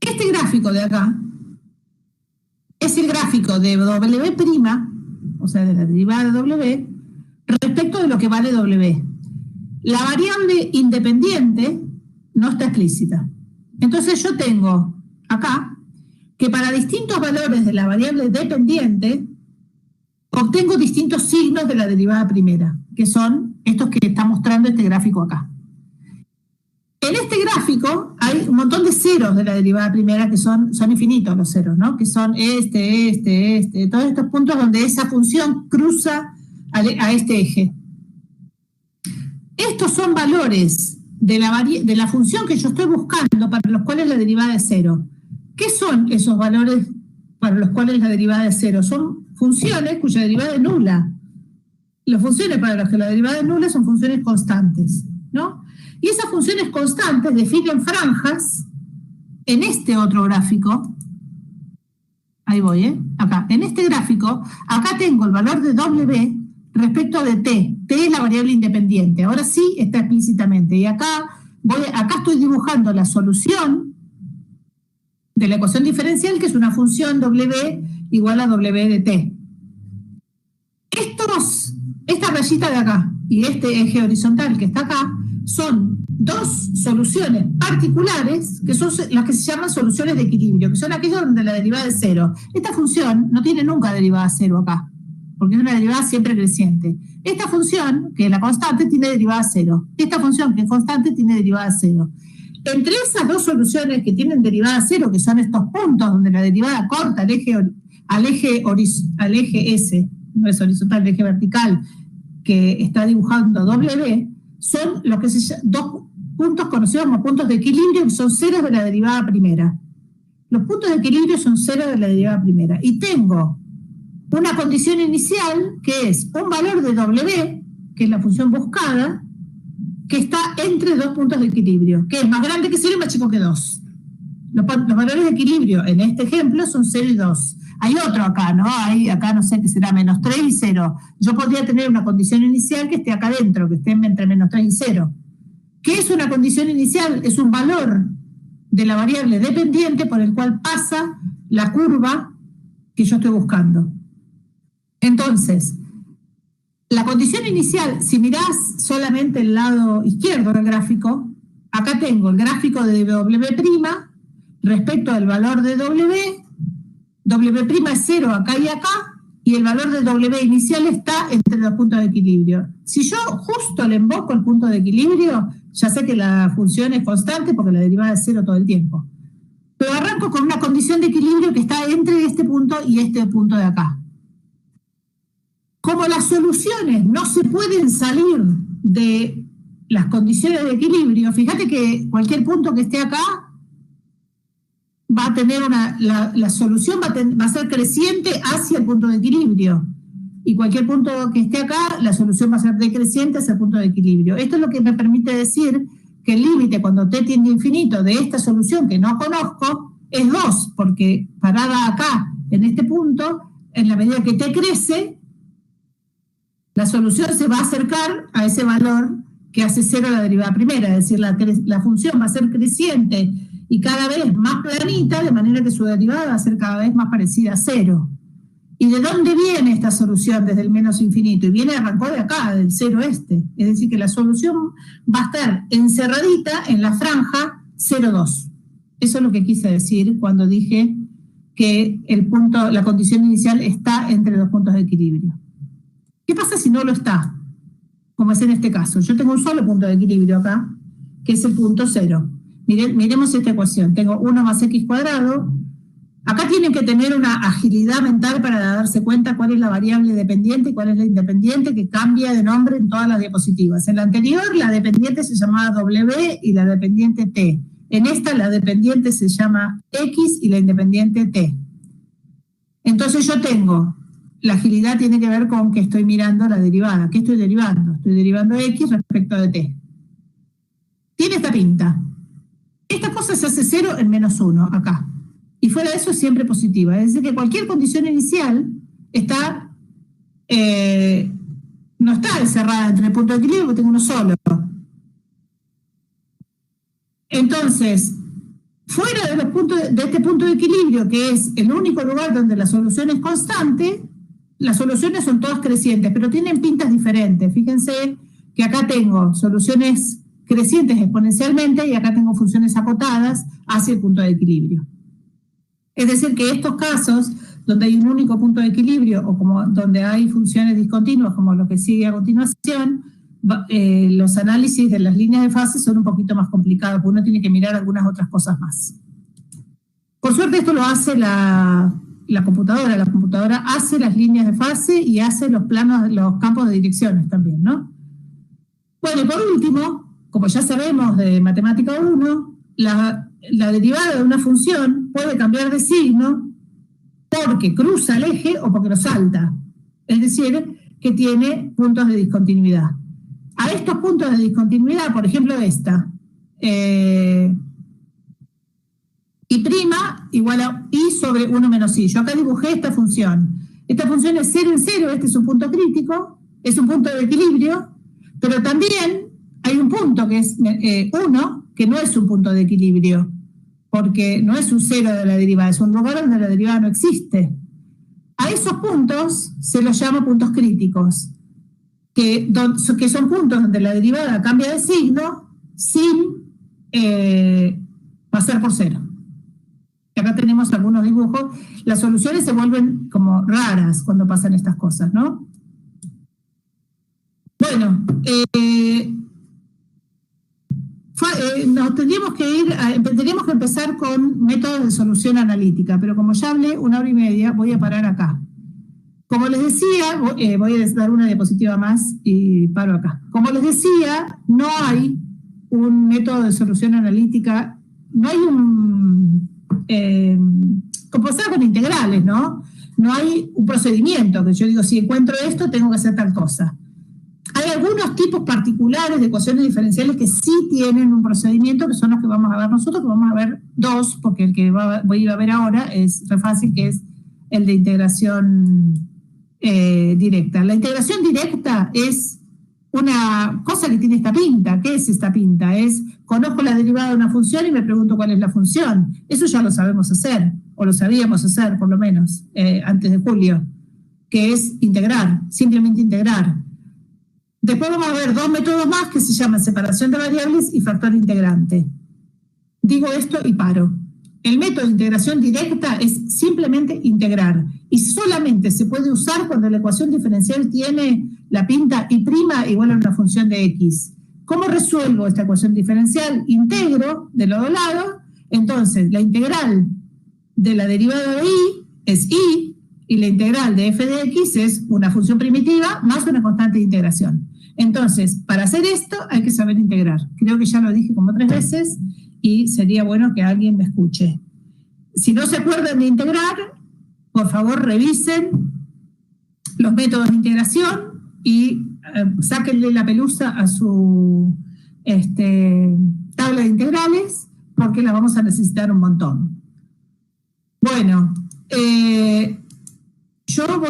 Este gráfico de acá es el gráfico de W', o sea, de la derivada de W, respecto de lo que vale W. La variable independiente no está explícita. Entonces yo tengo acá que para distintos valores de la variable dependiente obtengo distintos signos de la derivada primera, que son estos que está mostrando este gráfico acá. En este gráfico hay un montón de ceros de la derivada primera que son infinitos los ceros, ¿no? Que son todos estos puntos donde esa función cruza a este eje. Estos son valores de la función que yo estoy buscando para los cuales la derivada es 0. ¿Qué son esos valores para los cuales la derivada es 0? Son funciones cuya derivada es nula. Las funciones para las que la derivada es nula son funciones constantes, ¿no? Y esas funciones constantes definen franjas en este otro gráfico, ahí voy, acá, en este gráfico, acá tengo el valor de W respecto de T. T es la variable independiente, ahora sí está explícitamente, y acá estoy dibujando la solución de la ecuación diferencial, que es una función W igual a W de T. Esta rayita de acá y este eje horizontal que está acá son dos soluciones particulares que son las que se llaman soluciones de equilibrio, que son aquellas donde la derivada es cero. Esta función no tiene nunca derivada cero acá, porque es una derivada siempre creciente. Esta función, que es la constante, tiene derivada cero. Esta función, que es constante, tiene derivada cero. Entre esas dos soluciones que tienen derivada cero, que son estos puntos donde la derivada corta al eje S, no es horizontal, el eje vertical, que está dibujando W, son los que dos puntos conocidos como puntos de equilibrio, que son ceros de la derivada primera. Los puntos de equilibrio son ceros de la derivada primera. Y tengo una condición inicial, que es un valor de W, que es la función buscada, que está entre dos puntos de equilibrio, que es más grande que 0 y más chico que 2. Los valores de equilibrio en este ejemplo son 0 y 2. Hay otro acá, ¿no? Acá no sé qué será, menos 3 y 0. Yo podría tener una condición inicial que esté acá adentro, que esté entre menos 3 y 0. ¿Qué es una condición inicial? Es un valor de la variable dependiente por el cual pasa la curva que yo estoy buscando. Entonces, la condición inicial, si mirás solamente el lado izquierdo del gráfico, acá tengo el gráfico de W' respecto al valor de W. W' es 0 acá y acá, y el valor de W inicial está entre los puntos de equilibrio. Si yo justo le invoco el punto de equilibrio, ya sé que la función es constante porque la derivada es 0 todo el tiempo. Pero arranco con una condición de equilibrio que está entre este punto y este punto de acá. Como las soluciones no se pueden salir de las condiciones de equilibrio, fíjate que cualquier punto que esté acá va a tener la solución va a ser creciente hacia el punto de equilibrio. Y cualquier punto que esté acá, la solución va a ser decreciente hacia el punto de equilibrio. Esto es lo que me permite decir que el límite cuando t tiende a infinito de esta solución que no conozco es 2, porque parada acá, en este punto, en la medida que t crece, la solución se va a acercar a ese valor que hace 0 la derivada primera, es decir, la función va a ser creciente y cada vez más planita, de manera que su derivada va a ser cada vez más parecida a 0. ¿Y de dónde viene esta solución desde el menos infinito? Y arrancó de acá, del 0 este. Es decir, que la solución va a estar encerradita en la franja 0,2. Eso es lo que quise decir cuando dije que la condición inicial está entre los puntos de equilibrio. ¿Qué pasa si no lo está? Como es en este caso. Yo tengo un solo punto de equilibrio acá, que es el punto 0. Miremos esta ecuación. Tengo 1 más x cuadrado. Acá tienen que tener una agilidad mental para darse cuenta cuál es la variable dependiente y cuál es la independiente, que cambia de nombre en todas las diapositivas. En la anterior, la dependiente se llamaba W y la dependiente T. En esta, la dependiente se llama X y la independiente T. Entonces yo tengo... La agilidad tiene que ver con que estoy mirando la derivada. ¿Qué estoy derivando? Estoy derivando x respecto de t. Tiene esta pinta. Esta cosa se hace 0 en menos 1 acá. Y fuera de eso es siempre positiva. Es decir, que cualquier condición inicial no está encerrada entre el punto de equilibrio, porque tengo uno solo. Entonces, fuera de este punto de equilibrio, que es el único lugar donde la solución es constante, las soluciones son todas crecientes, pero tienen pintas diferentes. Fíjense que acá tengo soluciones crecientes exponencialmente y acá tengo funciones acotadas hacia el punto de equilibrio. Es decir, que estos casos donde hay un único punto de equilibrio o como donde hay funciones discontinuas, como lo que sigue a continuación, los análisis de las líneas de fase son un poquito más complicados, porque uno tiene que mirar algunas otras cosas más. Por suerte esto lo hace la computadora. La computadora hace las líneas de fase y hace los campos de direcciones también, ¿no? Bueno, y por último, como ya sabemos de matemática 1, la derivada de una función puede cambiar de signo porque cruza el eje o porque lo salta. Es decir, que tiene puntos de discontinuidad. A estos puntos de discontinuidad, por ejemplo esta, igual a I sobre 1 menos I. Yo acá dibujé esta función. Esta función es 0 en 0, este es un punto crítico, es un punto de equilibrio, pero también hay un punto que es 1, que no es un punto de equilibrio, porque no es un 0 de la derivada, es un lugar donde la derivada no existe. A esos puntos se los llama puntos críticos, que son puntos donde la derivada cambia de signo sin pasar por 0. Acá tenemos algunos dibujos. Las soluciones se vuelven como raras cuando pasan estas cosas, ¿no? Bueno, tendríamos que empezar con métodos de solución analítica, pero como ya hablé 1 hora y media, voy a parar acá. Como les decía, voy a dar una diapositiva más y paro acá. Como les decía, no hay un método de solución analítica, no hay como pasa con integrales, ¿no? No hay un procedimiento que yo digo, si encuentro esto, tengo que hacer tal cosa. Hay algunos tipos particulares de ecuaciones diferenciales que sí tienen un procedimiento, que son los que vamos a ver nosotros, que vamos a ver 2, porque el que voy a ver ahora es re fácil, que es el de integración directa. La integración directa es una cosa que tiene esta pinta. ¿Qué es esta pinta? Conozco la derivada de una función y me pregunto cuál es la función. Eso ya lo sabemos hacer, o lo sabíamos hacer por lo menos antes de julio, que es integrar, simplemente integrar. Después vamos a ver 2 métodos más que se llaman separación de variables y factor integrante. Digo esto y paro. El método de integración directa es simplemente integrar y solamente se puede usar cuando la ecuación diferencial tiene la pinta y' igual a una función de x. ¿Cómo resuelvo esta ecuación diferencial? Integro de lado a lado, entonces la integral de la derivada de y es y la integral de f de x es una función primitiva más una constante de integración. Entonces, para hacer esto hay que saber integrar. Creo que ya lo dije como 3 veces y sería bueno que alguien me escuche. Si no se acuerdan de integrar, por favor revisen los métodos de integración y sáquenle la pelusa a su tabla de integrales, porque la vamos a necesitar un montón. Bueno, yo voy